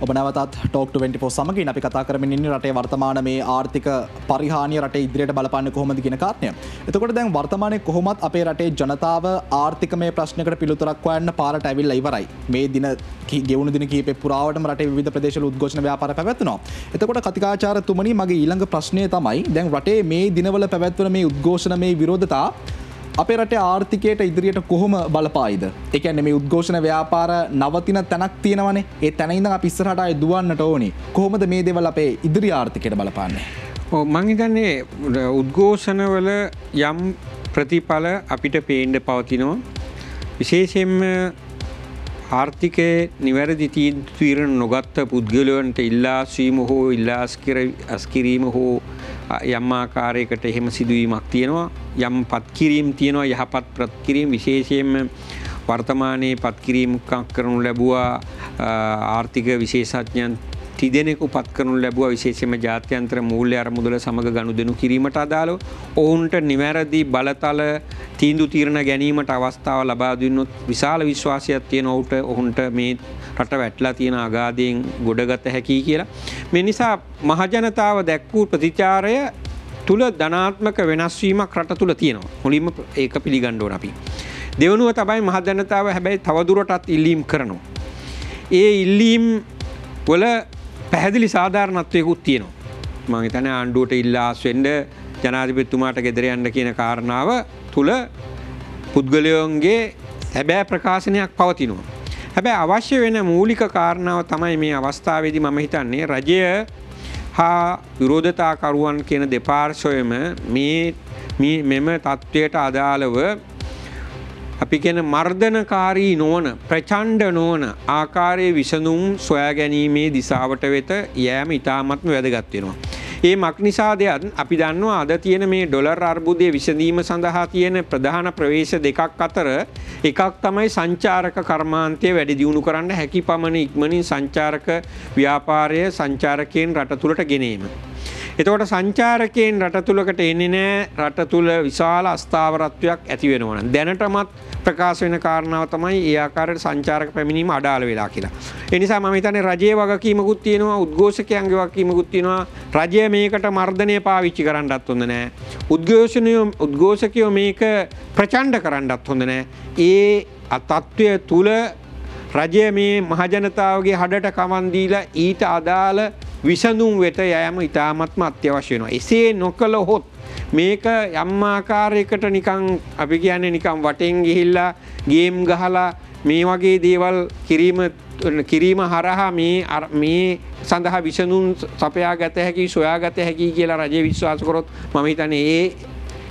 ඔබ නැවතත් ටෝක් 24 සමගින් අපි කතා කරමින් ඉන්නේ රටේ වර්තමාන මේ ආර්ථික පරිහානිය රටේ ඉදිරියට බලපාන්නේ කොහොමද කියන කාරණය. එතකොට දැන් වර්තමානයේ කොහොමත් අපේ රටේ ජනතාව ආර්ථිකමය ප්‍රශ්නයකට පිළිතුරක් හොයන්න පාරට ඇවිල්ලා ඉවරයි. මේ දින ගෙවුණු දින කීපෙ පුරාවටම රටේ විවිධ ප්‍රදේශවල උද්ඝෝෂණ ව්‍යාපාර පැවැත්වෙනවා. එතකොට කතිකාචාර්යතුමනි මගේ ඊළඟ ප්‍රශ්නය තමයි දැන් රටේ මේ දිනවල පැවැත්වෙන මේ උද්ඝෝෂණ මේ විරෝධතා අපේ රටේ ආර්ථිකයට ඉදිරියට කොහොම බලපායිද? ඒ කියන්නේ මේ උද්ඝෝෂණ ව්‍යාපාර නවතින තැනක් තියෙනවනේ. ඒ තැන ඉඳන් අපි ඉස්සරහට ආයෙ දුවන්නට ඕනේ. කොහොමද මේ දේවල් අපේ ඉදිරි ආර්ථිකයට බලපාන්නේ? ඔව් මං හිතන්නේ උද්ඝෝෂණවල යම් ප්‍රතිඵල අපිට පේන්න පවතිනවා. විශේෂයෙන්ම ආර්ථිකයේ නිවැරදි තීරණ නොගත්ත පුද්ගලයන්ට ඉල්ලාස්වීම හෝ අස්කිරීම හෝ යම් ආකාරයකට එහෙම සිදුවීමක් තියෙනවා. යම් පත්කිරීම් තියෙනවා. යහපත් පත්කිරීම් විශේෂයෙන්ම වර්තමානයේ පත්කිරීම් කරනු ලැබුවා ආර්ථික විශේෂඥයන් තිදෙනෙකු පත් කරනු ලැබුවා විශේෂයෙන්ම ජාත්‍යන්තර මූල්‍ය අරමුදල සමග ගනුදෙනු කිරීමට අදාළව ඔවුන්ට නිවැරදි බලතල තීන්දුව తీරන ගැනීමට අවස්ථාව ලබා දුන්නොත් විශාල විශ්වාසයක් තියෙනවා ඔවුන්ට මේ රට වැටලා තියෙන අගාධයෙන් ගොඩගත හැකි කියලා. මේ නිසා මහජනතාව දැක්වූ ප්‍රතිචාරය තුල ධනාත්මක වෙනස් වීමක් රට තුල තියෙනවා. මුලින්ම ඒක පිළිගන්න ඕන අපි. දෙවනුව තමයි මහජනතාව හැබැයි තවදුරටත් ඉල්ලීම් කරනවා. ඒ ඉල්ලීම් වල පැහැදිලි සාධාරණත්වයකුත් තියෙනවා. මම හිතන්නේ ආණ්ඩුවට ඉල්ලාස් වෙන්න ජනාධිපතිතුමාට ගෙදර යන්න කියන කාරණාව තුල පුද්ගලයන්ගේ හැබෑ ප්‍රකාශනයක් පවතිනවා. හැබැයි අවශ්‍ය වෙන මූලික කාරණාව තමයි මේ අවස්ථාවේදී මම හිතන්නේ රජය හා විරෝධතාකරුවන් කියන දෙපාර්ශ්වයම මෙම තත්ත්වයට අදාළව අපි කියන මර්ධනකාරී නොවන ප්‍රචණ්ඩ නොවන ආකාරයේ විසඳුම් සොයා ගැනීමේ දිශාවට වෙත යෑම ඉතාමත්ම වැදගත් වෙනවා. ඒ මක්නිසාද අපි දන්නවා අද තියෙන මේ ඩොලර් අර්බුදයේ විසඳීම සඳහා තියෙන ප්‍රධාන ප්‍රවේශ දෙකක් අතර එකක් තමයි සංචාරක කර්මාන්තය වැඩි දියුණු කරන්න හැකි පමණ ඉක්මනින් සංචාරක ව්‍යාපාරය සංචාරකයන් රට තුළට ගෙනීම. එතකොට සංචාරකයන් රට තුලකට එන්නේ නැහැ. රට තුල විශාල අස්ථාවරත්වයක් ඇති වෙනවා නම් දැනටමත් ප්‍රකාශ වෙන කාරණාව තමයි ඒ ආකාරයට සංචාරක පැමිණීම අඩාල වෙලා කියලා. ඒ නිසා මම හිතන්නේ රජයේ වගකීමකුත් තියෙනවා, උද්ඝෝෂකයන්ගේ වගකීමකුත් තියෙනවා. රජය මේකට මර්ධනය පාවිච්චි කරන්නත් හොඳ නැහැ. උද්ඝෝෂකයෝ මේක ප්‍රචණ්ඩ කරන්නත් හොඳ නැහැ. ඒ තත්ත්වය තුල රජය මේ මහජනතාවගේ හඩට කමන් දීලා ඊට අදාළ විසඳුම් වෙත යෑම ඉතාමත්ම අත්‍යවශ්‍ය වෙනවා. එසේ නොකළහොත් මේක යම් ආකාරයකට නිකන් අපි කියන්නේ නිකන් වටෙන් ගිහිල්ලා ගේම් ගහලා මේ වගේ දේවල් කිරීම හරහා මේ සඳහා විසඳුම් සපයාගත හැකි සොයාගත හැකි කියලා රජය විශ්වාස කරොත් මම හිතන්නේ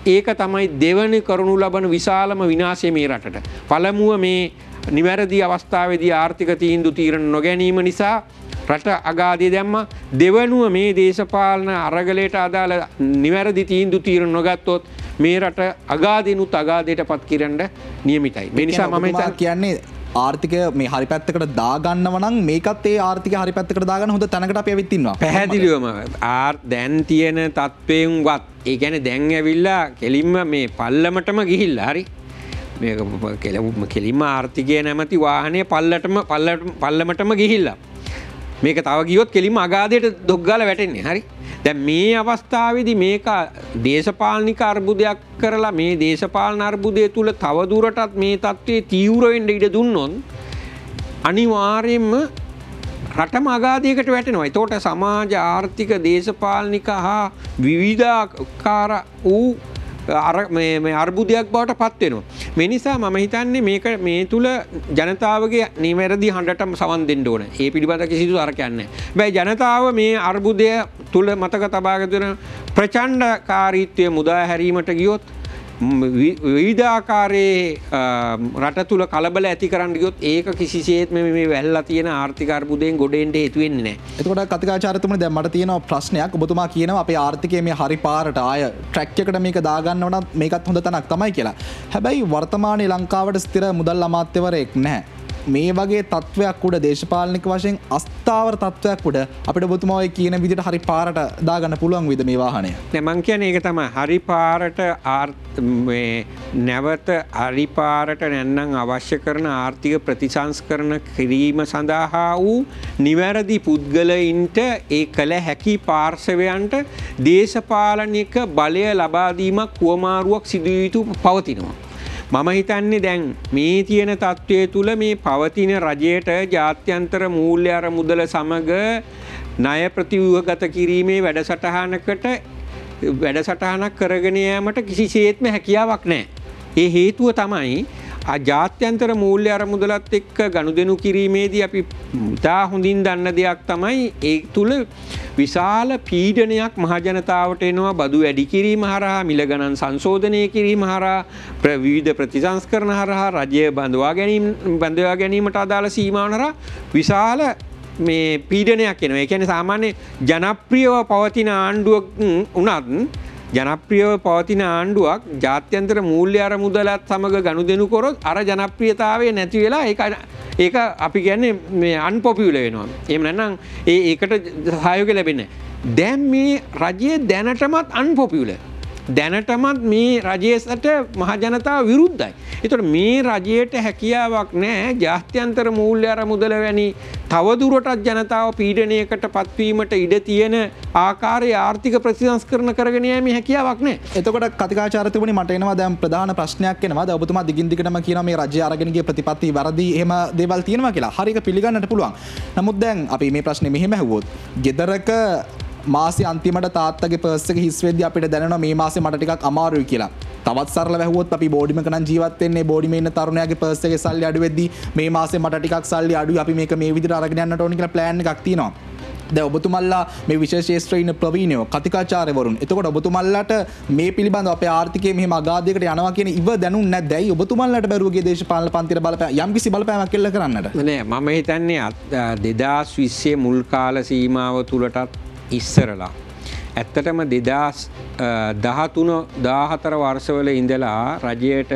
ඒක තමයි දෙවන කරනු ලබන විශාලම විනාශය මේ රටට. පළමුව මේ නිවැරදි අවස්ථාවේදී ආර්ථික තීන්දුව తీරන නොගැනීම නිසා රට අගාධය දැම්ම. දෙවනුව මේ දේශපාලන අරගලයට අදාළ නිවැරදි තීන්දුව తీරන නොගත්තොත් මේ රට අගාධිනුත් අගාධයටපත් කිරන්න නියමිතයි. මේ නිසා මම කියන්නේ ආර්ථිකය මේ හරි පැත්තකට දාගන්නව නම් මේකත් ඒ ආර්ථිකය හරි පැත්තකට දාගන්න හොඳ තැනකට අපි ඇවිත් ඉන්නවා. පැහැදිලිවම දැන් තියෙන තත්ත්වයෙන්වත් ඒ කියන්නේ දැන් ඇවිල්ලා කෙලින්ම මේ පල්ලමටම ගිහිල්ලා හරි මේක කෙලින්ම ආර්ථිකය නැමැති වාහනේ පල්ලමටම ගිහිල්ලා මේක තව ගියොත් කෙලින්ම අගාධයට දොක් ගාලා වැටෙන්නේ. හරි. දැන් මේ අවස්ථාවේදී මේක දේශපාලනික අර්බුදයක් කරලා මේ දේශපාලන අර්බුදය තුල තව දුරටත් මේ තත්ත්වයේ තීව්‍ර වෙන්න ඉඩ දුන්නොත් අනිවාර්යයෙන්ම රටම අගාධයකට වැටෙනවා. ඒතකොට සමාජ ආර්ථික දේශපාලනික හා විවිධාකාර වූ මේ අර්බුදයක් බවට පත් වෙනවා. මේ නිසා මම හිතන්නේ මේක මේ තුල ජනතාවගේ නිවැරදි හඬටම සවන් දෙන්න ඕන. ඒ පිළිබඳ කිසිදු අරකයක් නැහැ. හැබැයි ජනතාව මේ අර්බුදය තුල මතක තබාගෙන දෙන ප්‍රචණ්ඩකාරීත්වය මුදා හැරීමට ගියොත් විවිධාකාරයේ රට තුල කලබල ඇති කරන්න ගියොත් ඒක කිසිසේත් මේ වැල්ලා තියෙන ආර්ථික අර්බුදයෙන් ගොඩ එන්න හේතු වෙන්නේ නැහැ. එතකොට කතිකාචාර්යතුමනි දැන් මට තියෙන ප්‍රශ්නයක්. ඔබතුමා කියනවා අපේ ආර්ථිකයේ මේ හරි පාරට ආය ට්‍රැක් එකට මේක දාගන්නව නම් මේකත් හොඳ තැනක් තමයි කියලා. හැබැයි වර්තමානයේ ලංකාවට ස්ථිර මුදල් අමාත්‍යවරයෙක් නැහැ. මේ වගේ තත්ත්වයක් උඩ දේශපාලනික වශයෙන් අස්ථාවර තත්ත්වයක් උඩ අපිට ඔබතුමා ඔය කියන විදිහට හරි පාරට දාගන්න පුළුවන් වේද මේ වාහනය? නෑ මං කියන්නේ ඒක තමයි. හරි පාරට නැවත හරි පාරට නැත්නම් අවශ්‍ය කරන ආර්ථික ප්‍රතිසංස්කරණ කිරීම සඳහා වූ නිවැරදි පුද්ගලයින්ට ඒ කළ හැකි පාර්ශවයන්ට දේශපාලනික බලය ලබා දීමක් කුවමාරුවක් සිදු වී යුතු පවතිනවා. මම හිතන්නේ දැන් මේ තියෙන තත්ත්වයේ තුල මේ පවතින රජයට ජාත්‍යන්තර මූල්‍ය අරමුදල සමග ණය ප්‍රතිව්‍යුහගත කිරීමේ වැඩසටහනක් කරගෙන යාමට කිසිසේත්ම හැකියාවක් නැහැ. ඒ හේතුව තමයි ජාත්‍යන්තර මූල්‍ය අරමුදලත් එක්ක ගනුදෙනු කිරීමේදී අපි ඉතා හොඳින් දන්න දෙයක් තමයි ඒ තුල විශාල පීඩනයක් මහජනතාවට එනවා. බදු වැඩි කිරීම හරහා, මිල ගණන් සංශෝධනය කිරීම හරහා, විවිධ ප්‍රතිසංස්කරණ හරහා, රජය බඳවා ගැනීමට අදාළ සීමාවන් හරහා විශාල මේ පීඩනයක් එනවා. ඒ කියන්නේ සාමාන්‍ය ජනප්‍රියව පවතින ආණ්ඩුවක් උනත් ජනප්‍රියව පවතින ආණ්ඩුවක් ජාත්‍යන්තර මූල්‍ය අරමුදලත් සමග ගනුදෙනු කරොත් අර ජනප්‍රියතාවය නැති වෙලා ඒක අපි කියන්නේ මේ අන්පොපියුලර් වෙනවා. එහෙම නැත්නම් ඒකට සහයෝගය ලැබෙන්නේ නැහැ. දැන් මේ රජය දැනටමත් අන්පොපියුලර්. දැනටමත් මේ රජයට මහජනතාව විරුද්ධයි. ඒතකොට මේ රජයට හැකියාවක් නැහැ ජාත්‍යන්තර මූල්‍ය අරමුදල වැනි තවදුරටත් ජනතාව පීඩනයකට පත්වීමට ඉඩ තියෙන ආකාරයේ ආර්ථික ප්‍රතිසංස්කරණ කරගෙන යෑමේ හැකියාවක් නැහැ. එතකොට කතිකාචාර්යතුමනි මට එනවා දැන් ප්‍රධාන ප්‍රශ්නයක් එනවා. දැන් ඔබතුමා දිගින් දිගටම කියනවා මේ රජය අරගෙන ගිය ප්‍රතිපත්ති වැරදි එහෙම දේවල් තියෙනවා කියලා. හරියට පිළිගන්නට පුළුවන්. නමුත් දැන් අපි මේ ප්‍රශ්නේ මෙහෙම ඇහුවොත් ගෙදරක මාසේ අන්තිමට තාත්තගේ පර්ස් එක හිස් වෙද්දී අපිට දැනෙනවා මේ මාසේ මට ටිකක් අමාරුයි කියලා. තවත් සරලව ඇහුවොත් අපි බෝඩිමක නම් ජීවත් වෙන්නේ බෝඩිමේ ඉන්න තරුණයාගේ පර්ස් එකේ සල්ලි අඩු වෙද්දී මේ මාසේ මට ටිකක් සල්ලි අඩුයි අපි මේක මේ විදිහට අරගෙන යන්නට ඕන කියලා ප්ලෑන් එකක් තියෙනවා. දැන් ඔබතුමල්ලා මේ විශේෂ ශාස්ත්‍රයේ ඉන්න ප්‍රවීණයෝ කතිකාචාර්යවරුන්. එතකොට ඔබතුමල්ලාට මේ පිළිබඳව අපේ ආර්ථිකයේ මෙහෙම අගාධයකට යනවා කියන ඉව දැනුම් නැද්ද? ඇයි ඔබතුමල්ලාට බැරුව ගිය දේශපාලන පන්තිර බලපෑම යම්කිසි බලපෑමක් එල්ල කරන්නට? නෑ මම හිතන්නේ 2020 මුල් කාල සීමාව තුලටත් ඉස්සරලා ඇත්තටම 2013-14 වර්ෂවල ඉඳලා රජයට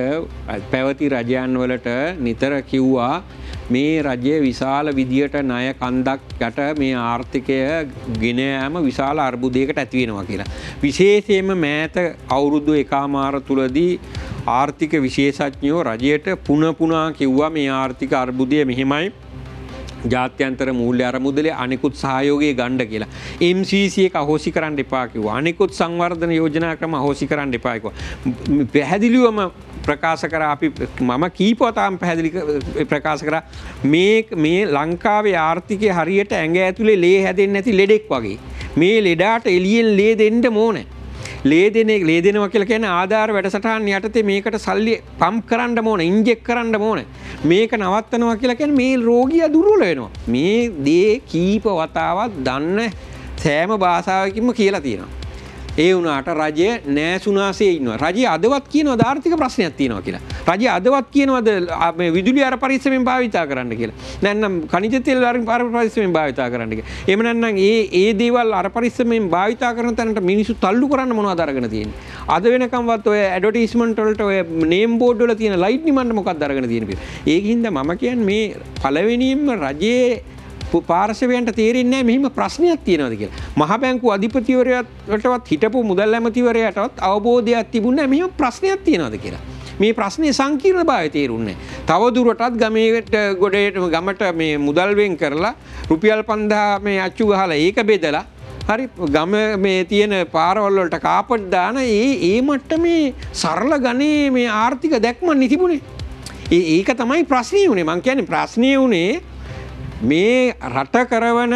පැවති රජයන් වලට නිතර කිව්වා මේ රජය විශාල විදියට ණය කන්දක් යට මේ ආර්ථිකය ගෙන යාම විශාල අර්බුදයකට ඇති වෙනවා කියලා. විශේෂයෙන්ම මෑත අවුරුදු එකමාර තුලදී ආර්ථික විශේෂඥයෝ රජයට පුනා කිව්වා මේ ආර්ථික අර්බුදය මෙහිමයි ජාත්‍යන්තර මූල්‍ය අරමුදලේ අනිකුත් සහයෝගයේ ගණ්ඩ කියලා. MCC එක අහෝසි කරන්න එපා කිව්වා. අනිකුත් සංවර්ධන යෝජනා ක්‍රම අහෝසි කරන්න එපා කිව්වා. පැහැදිලිවම ප්‍රකාශ කරා අපි මම කීපවතාවම පැහැදිලි ප්‍රකාශ කරා මේ ලංකාවේ ආර්ථිකය හරියට ඇඟ ඇතුලේ ලේ හැදෙන්නේ නැති ලෙඩෙක් වගේ. මේ ලෙඩාට එළියෙන් ලේ දෙන්න ඕනේ. ලේ දෙනවා කියලා කියන්නේ ආධාර වැඩසටහන් යටතේ මේකට සල්ලි පම්ප් කරන්න ඕනේ, ඉන්ජෙක්ට් කරන්න ඕනේ. මේක නවත්තනවා කියලා කියන්නේ මේ රෝගියා දුර්වල වෙනවා. මේ දේ කීප වතාවක් දන්න සෑම භාෂාවකින්ම කියලා තියෙනවා. ඒ වුණාට රජය නෑසුනාසේ ඉන්නවා. රජය අදවත් කියනවා ආර්ථික ප්‍රශ්නයක් තියෙනවා කියලා. රජය අදවත් කියනවාද මේ විදුලි අර පරිස්සමෙන් භාවිතා කරන්න කියලා. නැත්නම් khනිජ තෙල් අර පරිස්සමෙන් භාවිතා කරන්න කියලා. එහෙම නැත්නම් ඒ දේවල් අර පරිස්සමෙන් භාවිතා කරන තැනට මිනිස්සු තල්ලු කරන්න මොනවද අරගෙන තියෙන්නේ? අද වෙනකම්වත් ඔය ඇඩ්වර්ටයිස්මන්ට් වලට ඔය නේම් බෝඩ් වල තියෙන ලයිට් නිමන්න මොකක්ද අරගෙන තියෙන්නේ කියලා. ඒකින්ද මම කියන්නේ මේ පළවෙනියෙන්ම රජයේ පාර්ශවයන්ට තේරෙන්නේ නැහැ මෙහිම ප්‍රශ්නයක් තියෙනවද කියලා. මහ බැංකුව අධිපතිවරයාටවත් හිටපු මුදල් ඇමතිවරයාටවත් අවබෝධයක් තිබුණේ නැහැ මෙහිම ප්‍රශ්නයක් තියෙනවද කියලා. මේ ප්‍රශ්නේ සංකීර්ණභාවය තේරුන්නේ නැහැ. තව දුරටත් ගමට මේ මුදල් වෙන් කරලා රුපියල් 5000 මේ අච්චු ගහලා ඒක බෙදලා හරි ගම මේ තියෙන පාරවල් වලට කාපට් දාන ඒ මට්ටමේ සරල ගණේ මේ ආර්ථික දැක්මක් නිතිබුනේ. ඒක තමයි ප්‍රශ්නේ උනේ. මං කියන්නේ ප්‍රශ්නේ උනේ මේ රට කරවන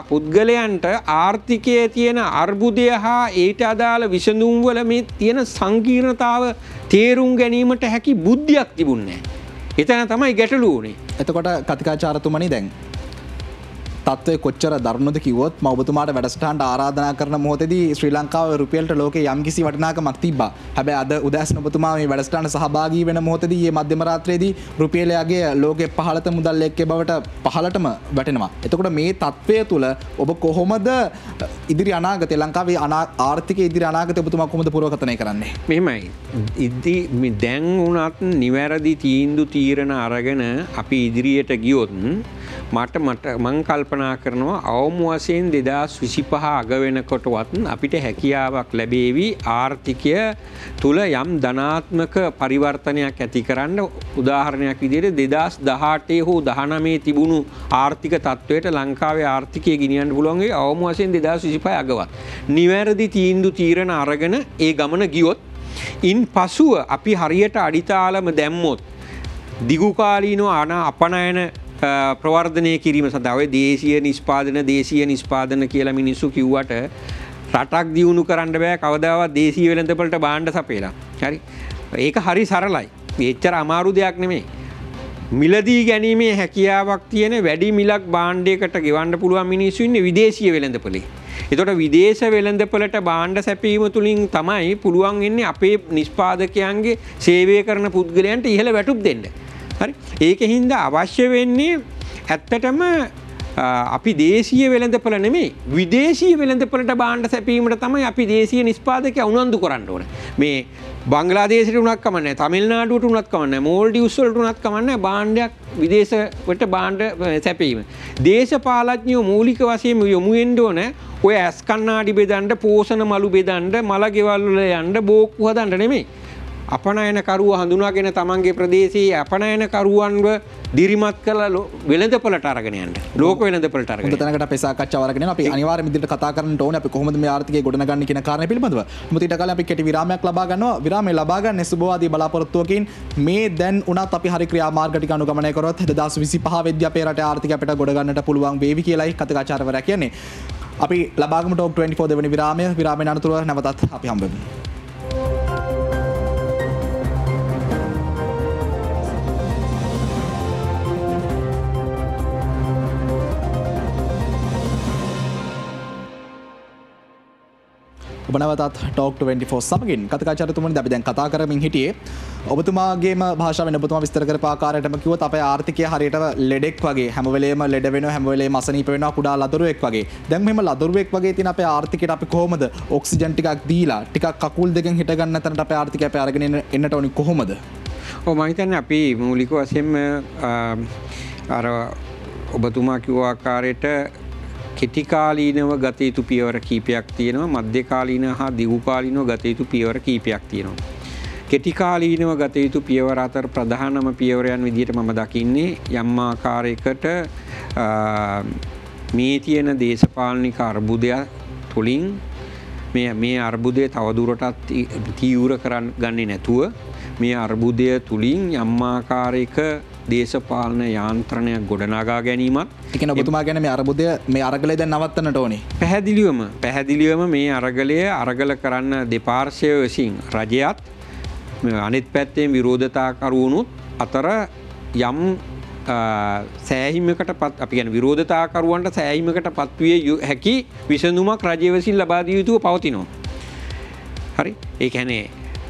පුද්ගලයන්ට ආර්ථිකයේ තියෙන අර්බුදය හා ඊට අදාළ විසඳුම් වල මේ තියෙන සංකීර්ණතාව තේරුම් ගැනීමට හැකි බුද්ධියක් තිබුණේ නැහැ. එතන තමයි ගැටලුව උනේ. එතකොට කතිකාචාර්යතුමනි දැන් තත්ත්වය කොච්චර දරුණුද කිව්වොත් මම ඔබතුමාට වැඩසටහනට ආරාධනා කරන මොහොතේදී ශ්‍රී ලංකාවේ රුපියලට ලෝකේ යම්කිසි වටිනාකමක් තිබ්බා. හැබැයි අද උදෑසන ඔබතුමා මේ වැඩසටහනට සහභාගී වෙන මොහොතේදී මේ මධ්‍යම රාත්‍රියේදී රුපියලයේ ලෝකේ පහළත මුදල් ලේඛකයේ බවට පහළටම වැටෙනවා. එතකොට මේ තත්ත්වය තුළ ඔබ කොහොමද ඉදිරි අනාගතේ ලංකාවේ ආර්ථිකයේ ඉදිරි අනාගතේ ඔබතුමා කොහොමද පුරවකතනය කරන්නේ? මෙහෙමයි. දැන් උනත් නිවැරදි තීරණ අරගෙන අපි ඉදිරියට ගියොත් මං කල්පනා කරනවා අවම වශයෙන් 2025 අග වෙනකොටවත් අපිට හැකියාවක් ලැබේවි ආර්ථිකය තුල යම් ධනාත්මක පරිවර්තනයක් ඇති කරන්න. උදාහරණයක් විදිහට 2018 හෝ 19 තිබුණු ආර්ථික තත්ත්වයට ලංකාවේ ආර්ථිකය ගෙනියන්න පුළුවන් ඒ අවම වශයෙන් 2025 අගවත්. නිවැරදි තීරණ අරගෙන ඒ ගමන ගියොත් ඉන් පසුව අපි හරියට අඩිතාලම දැම්මොත් දිගුකාලීනව අපනයන ප්‍රවර්ධනය කිරීම සඳහා ඔය දේශීය නිෂ්පාදන කියලා මිනිස්සු කිව්වට රටක් දියුණු කරන්න බෑ කවදාවත් දේශීය වෙළඳපොළට භාණ්ඩ සපයලා. හරි. ඒක හරි සරලයි. එච්චර අමාරු දෙයක් නෙමෙයි. මිලදී ගැනීමේ හැකියාවක් තියෙන වැඩි මිලක් භාණ්ඩයකට ගෙවන්න පුළුවන් මිනිස්සු ඉන්නේ විදේශීය වෙළඳපොලේ. එතකොට විදේශ වෙළඳපොළට භාණ්ඩ සැපීම තුලින් තමයි පුළුවන් වෙන්නේ අපේ නිෂ්පාදකයන්ගේ සේවය කරන පුද්ගලයන්ට ඉහළ වැටුප් දෙන්න. හරි. ඒකෙහිඳ අවශ්‍ය වෙන්නේ ඇත්තටම අපි දේශීය වෙළඳපොළ නෙමෙයි විදේශීය වෙළඳපොළට භාණ්ඩ සැපීමට තමයි අපි දේශීය නිෂ්පාදකයා උනන්දු කරන්න ඕනේ. මේ බංග්ලාදේශයට උනත් කමන්නේ තමිල්නාඩුවට උනත් කමන්නේ මෝල්ඩිව්ස් වලට උනත් කමන්නේ භාණ්ඩයක් විදේශයට භාණ්ඩ සැපීම. දේශපාලඥයෝ මූලික වශයෙන් යොමු වෙන්න ඕනේ ඔය ඇස් කණ්ණාඩි බෙදන්න, පෝෂණ මලු බෙදන්න, මල ගෙවල් වල යන්න, බෝක්කු හදන්න නෙමෙයි. අපනයනකරුව හඳුනාගෙන තමන්ගේ ප්‍රදේශයේ අපනයනකරුවන්ව දිරිමත් කරලා වෙළඳපොළට අරගෙන යන්න. ලෝක වෙළඳපොළට අරගෙන. හොඳ තැනකට අපි සාකච්ඡාව අරගෙන අපි අනිවාර්යයෙන්ම ඉදිරියට කතා කරන්න ඕනේ අපි කොහොමද මේ ආර්ථිකය ගොඩනගන්නේ කියන කාරණේ පිළිබඳව. මොකද ඊට කලින් අපි කෙටි විරාමයක් ලබා ගන්නවා. විරාමය ලබා ගන්න සුබවාදී බලාපොරොත්තුවකින් මේ දැන් උනත් අපි හරි ක්‍රියාමාර්ග ටික අනුගමනය කරොත් 2025 වෙද්දී අපේ රටේ ආර්ථිකය අපිට ගොඩ ගන්නට පුළුවන් වේවි කියලායි කතිකාචාර්යවරයා කියන්නේ. අපි ලබාගමු ටොප් 24 දෙවෙනි විරාමය. විරාමයෙන් අනතුරුව නැවතත් අපි හම්බ වෙමු. ඔබනවතත් ටෝක් 24 සමගින් කතිකාචාර්යතුමනි අපි දැන් කතා කරමින් හිටියේ ඔබතුමාගේම භාෂාවෙන් ඔබතුමා විස්තර කරපු ආකාරයටම කිව්වොත් අපේ ආර්ථිකය හරියට ලෙඩෙක් වගේ හැම වෙලේම ලෙඩ වෙනවා හැම වෙලේම අසනීප වෙනවා කුඩා ලදරුවෙක් වගේ. දැන් මෙහෙම ලදරුවෙක් වගේ තියෙන අපේ ආර්ථිකයට අපි කොහොමද ඔක්සිජන් ටිකක් දීලා ටිකක් කකුල් දෙකෙන් හිට ගන්න තැනට අපේ ආර්ථිකය අපි අරගෙන එන්නට ඕනි කොහොමද? මම හිතන්නේ අපි මූලික වශයෙන්ම අර ඔබතුමා කිව්ව ආකාරයට කෙටිකාලීනව ගත යුතු පියවර කීපයක් තියෙනවා, මධ්‍යකාලීන හා දීර්ඝකාලීනව ගත යුතු පියවර කීපයක් තියෙනවා. කෙටිකාලීනව ගත යුතු පියවර අතර ප්‍රධානම පියවරයන් විදිහට මම දකින්නේ යම් ආකාරයකට මේ තියෙන දේශපාලනික අර්බුදය තුලින් මේ අර්බුදය තවදුරටත් තීව්‍ර කරගන්නේ නැතුව මේ අර්බුදය තුලින් යම් ආකාරයක දේශපාලන යාන්ත්‍රණයක් ගොඩනගා ගැනීමත්. ඒ කියන්නේ ඔබතුමා කියන්නේ මේ අර්බුදය මේ අරගලය දැන් නවත්තන්නට ඕනේ. පැහැදිලිවම මේ අරගල කරන්න දෙපාර්ශ්වය විසින් රජයත් අනිත් පැත්තෙන් විරෝධතාකරුවනුත් අතර යම් සෑහීමකටපත් අපි කියන්නේ විරෝධතාකරුවන්ට සෑහීමකටපත් විය හැකි විසඳුමක් රජය විසින් ලබා දිය යුතුව පවතිනවා. හරි. ඒ කියන්නේ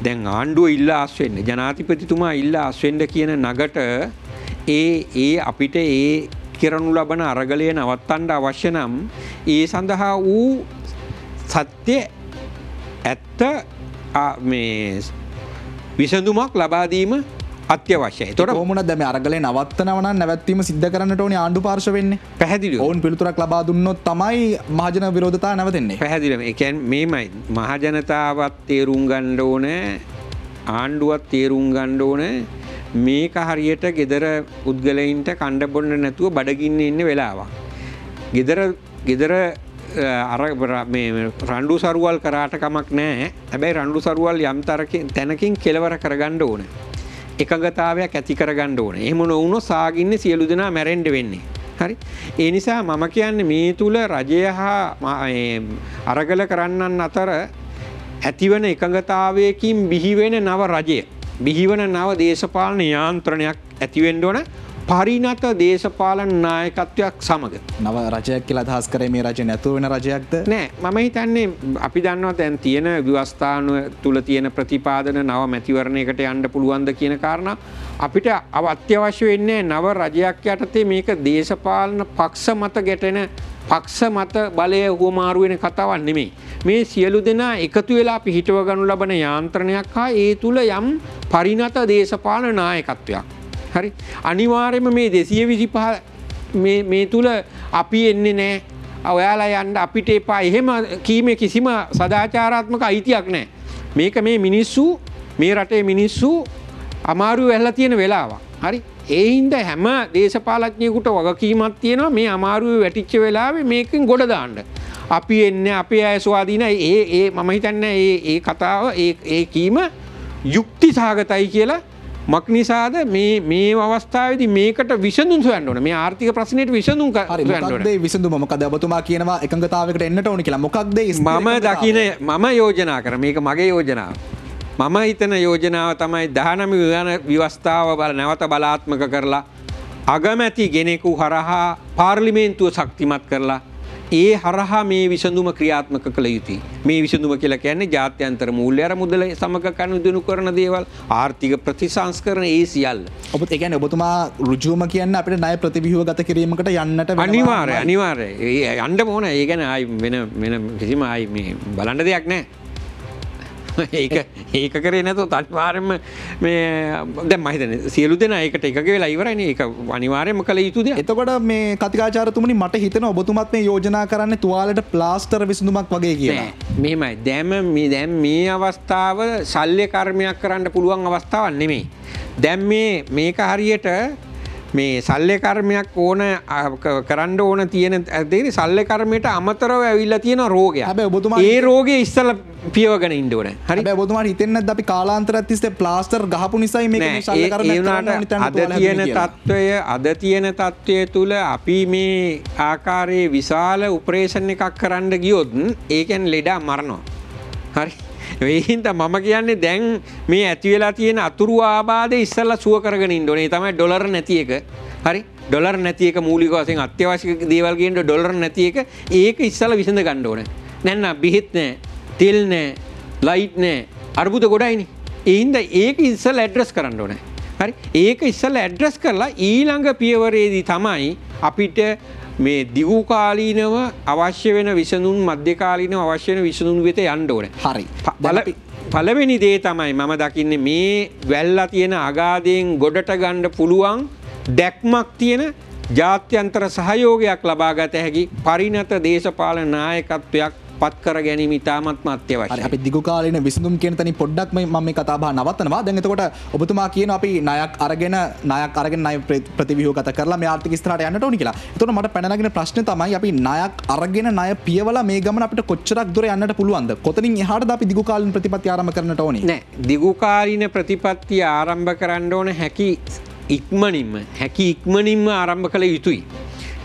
දැන් ආණ්ඩුව ඉල්ලා ආස්වෙන්න ජනාධිපතිතුමා ඉල්ලා ආස්වෙන්න කියන නගට ඒ අපිට ඒ කරනු ලබන අරගලය නවත්තන්න අවශ්‍ය නම් ඒ සඳහා වූ සත්‍ය ඇත්ත මේ විසඳුමක් ලබා දීම අත්‍යවශ්‍යයි. ඒතකොට කොහොමද දැන් මේ අරගලේ නවත්තනවා නම් නැවැත්වීම සිද්ධ කරන්නට ඕනේ ආණ්ඩු පාර්ශ්ව වෙන්නේ. පැහැදිලිව. ඕන් පිළිතුරක් ලබා දුන්නොත් තමයි මහජන විරෝධතාව නැවතෙන්නේ. පැහැදිලිව. ඒ කියන්නේ මේමයි මහජනතාවත් තේරුම් ගන්න ඕනේ, ආණ්ඩුවත් තේරුම් ගන්න ඕනේ මේක හරියට gedara උද්ගලයින්ට කණ්ඩ බොන්න නැතුව බඩගින්නේ ඉන්න වෙලාවක්. gedara අර මේ රණ්ඩු සරුවල් කරාට කමක් නැහැ. හැබැයි රණ්ඩු සරුවල් යම් තැනකින් කෙලවර කරගන්න ඕනේ. එකඟතාවයක් ඇති කරගන්න ඕනේ. එහෙම නොවුනොත් සාගින්නේ සියලු දෙනා මැරෙන්න වෙන්නේ. හරි. ඒ නිසා මම කියන්නේ මේ තුල රජය හා අරගල කරන්නන් අතර ඇතිවන එකඟතාවයකින් බිහිවෙන නව රජය, බිහිවන නව දේශපාලන යාන්ත්‍රණයක් ඇති වෙන්න ඕන. පරිණත දේශපාලන නායකත්වයක් සමග නව රජයක් කියලා අදහස් කරේ මේ රජය නැතුව වෙන රජයක්ද? නෑ, මම හිතන්නේ අපි දන්නවා දැන් තියෙන ව්‍යවස්ථාන තුල තියෙන ප්‍රතිපාදන නව මැතිවරණයකට යන්න පුළුවන්ද කියන කාරණා අපිට අත්‍යවශ්‍ය වෙන්නේ නව රජයක් යටතේ මේක දේශපාලන පක්ෂ මත ගැටෙන පක්ෂ මත බලය හුවමාරු වෙන කතාවක් නෙමෙයි. මේ සියලු දෙනා එකතු වෙලා පිහිටව ගනු ලබන යාන්ත්‍රණයක් හා ඒ තුල යම් පරිණත දේශපාලන නායකත්වයක්. හරි. අනිවාර්යයෙන්ම මේ 225 මේ තුල අපි එන්නේ නැහැ. ඔයාලා යන්න අපිට එපා. එහෙම කීමේ කිසිම සදාචාරාත්මක අයිතියක් නැහැ. මේක මේ මිනිස්සු මේ රටේ මිනිස්සු අමාරු වෙලා තියෙන වෙලාවක්. හරි. ඒ හින්දා හැම දේශපාලඥයෙකුට වගකීමක් තියෙනවා මේ අමාරුවේ වැටිච්ච වෙලාවේ මේකෙන් ගොඩ දාන්න. අපි එන්නේ අපේ අය ස්වාධීන මම හිතන්නේ ඒ කතාව ඒ කීම යුක්ති සහගතයි කියලා. මක්නිසාද මේ අවස්ථාවේදී මේකට විසඳුම් හොයන්න ඕනේ. මේ ආර්ථික ප්‍රශ්නෙට විසඳුම් හොයන්න ඕනේ. මොකක්ද ඒ විසඳුම? මොකද ඔබතුමා කියනවා එකඟතාවයකට එන්නට ඕනේ කියලා. මොකක්ද මම යෝජනා කර මේක මගේ යෝජනාව. මම හිතන යෝජනාව තමයි 19 ව්‍යවස්ථාව නැවත බලාත්මක කරලා අගමැති ගෙනෙකු හරහා පාර්ලිමේන්තුව ශක්තිමත් කරලා ඒ හරහා මේ විසඳුම ක්‍රියාත්මක කළ යුතුයි. මේ විසඳුම කියලා කියන්නේ ජාත්‍යන්තර මූල්‍ය මුදල සමග කනුදෙනු කරන දේවල්, ආර්ථික ප්‍රතිසංස්කරණ ඒ සියල්ල. ඒ කියන්නේ ඔබතුමා ඍජුවම කියන්නේ අපිට ණය ප්‍රතිව්‍යුහ ගත කිරීමකට යන්නට වෙනවා. අනිවාර්යයි. යන්න ඕන. ඒ කියන්නේ ආයි වෙන කිසිම ආයි මේ බලන්න දෙයක් නැහැ. ඒක කරේ නැතොත් අනිවාර්යයෙන්ම මේ දැන් මම හිතන්නේ සියලු දෙනා ඒකට එකග වෙලා ඉවරයිනේ. ඒක අනිවාර්යයෙන්ම කළ යුතු දෙයක්. එතකොට මේ කතිකාචාර්යතුමනි මට හිතෙනවා ඔබතුමත් මේ යෝජනා කරන්නේ තුවාලෙට ප්ලාස්ටර් විසඳුමක් වගේ කියලා. මෙහෙමයි. දැන් මේ අවස්ථාව ශල්‍ය කර්මයක් කරන්න පුළුවන් අවස්ථාවක් නෙමෙයි. දැන් මේක හරියට මේ ශල්‍ය කර්මයක් ඕන කරන්න ඕන තියෙන දේ ශල්‍ය කර්මයට අමතරව ඇවිල්ලා තියෙන රෝගයක්. හැබැයි ඔබතුමා ඒ රෝගේ ඉස්සලා පියවගෙන ඉන්න ඕනේ. හරි. හැබැයි ඔබතුමාට හිතෙන්නේ නැද්ද අපි කාලාන්තරයක් තිස්සේ ප්ලාස්ටර් ගහපු නිසායි මේක මේ ශල්‍ය කර්මයක් කරන්න ඕනි තැනට අද තියෙන තත්ත්වය තුල අපි මේ ආකාරයේ විශාල ඔපරේෂන් එකක් කරන්න ගියොත් ඒ කියන්නේ ලෙඩා මරනවා. හරි. ඒ හින්දා මම කියන්නේ දැන් මේ ඇති වෙලා තියෙන අතුරු ආබාධය ඉස්සලා සුව කරගෙන ඉන්න ඕනේ. තමයි ඩොලර් නැති එක. හරි. ඩොලර් නැති එක මූලික වශයෙන් අත්‍යවශ්‍ය දේවල් කියන ඩොලර් නැති එක ඒක ඉස්සලා විසඳ ගන්න ඕනේ. නැත්නම් බෙහෙත් නැහැ, තෙල් නැහැ, ලයිට් නැහැ. අර්බුද ගොඩයිනේ. ඒ හින්දා ඒක ඉස්සලා ඇඩ්‍රස් කරන්න ඕනේ. හරි. ඒක ඉස්සලා ඇඩ්‍රස් කරලා ඊළඟ පියවරේදී තමයි අපිට මේ දිගුකාලීනව අවශ්‍ය වෙන විසඳුම් මධ්‍යකාලීනව අවශ්‍ය වෙන විසඳුම් වෙත යන්න ඕනේ. හරි. පළවෙනි දේ තමයි මම දකින්නේ මේ වැල්ලා තියෙන අගාධයෙන් ගොඩට ගන්න පුළුවන් දැක්මක් තියෙන ජාත්‍යන්තර සහයෝගයක් ලබා ගත හැකි පරිණත දේශපාලන නායකත්වයක් පත් කර ගැනීම ඉතාමත්ම අත්‍යවශ්‍යයි. අපි දිගු කාලීන විසඳුම් කියන තැනින් පොඩ්ඩක් මම මේ කතා බහ නවත්තනවා. දැන් එතකොට ඔබතුමා කියනවා අපි ණයක් අරගෙන ණය ප්‍රතිව්‍යුහගත කරලා මේ ආර්ථික ඉස්තරාට යන්නට ඕනි කියලා. එතකොට මට පැන නගින ප්‍රශ්නේ තමයි අපි ණයක් අරගෙන ණය පියවලා මේ ගමන අපිට කොච්චරක් දුර යන්නට පුළුවන්ද? කොතනින් එහාටද අපි දිගු කාලීන ප්‍රතිපත්ති ආරම්භ කරන්නට ඕනි? නෑ, දිගු කාලීන ප්‍රතිපත්ති ආරම්භ කරන්න ඕන හැකි ඉක්මනින්ම ආරම්භ කළ යුතුයි.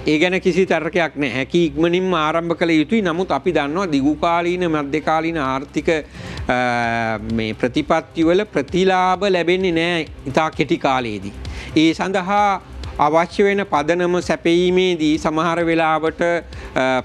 ඒ ගැන කිසි තර්කයක් නැහැ. හැකි ඉක්මනින්ම ආරම්භ කළ යුතුයි. නමුත් අපි දන්නවා දිගුකාලීන මධ්‍යකාලීන ආර්ථික මේ ප්‍රතිපත්ති වල ප්‍රතිලාභ ලැබෙන්නේ නැහැ ඉතා කෙටි කාලයේදී. ඒ සඳහා අවශ්‍ය වෙන පදනම සැපීමේදී සමහර වෙලාවට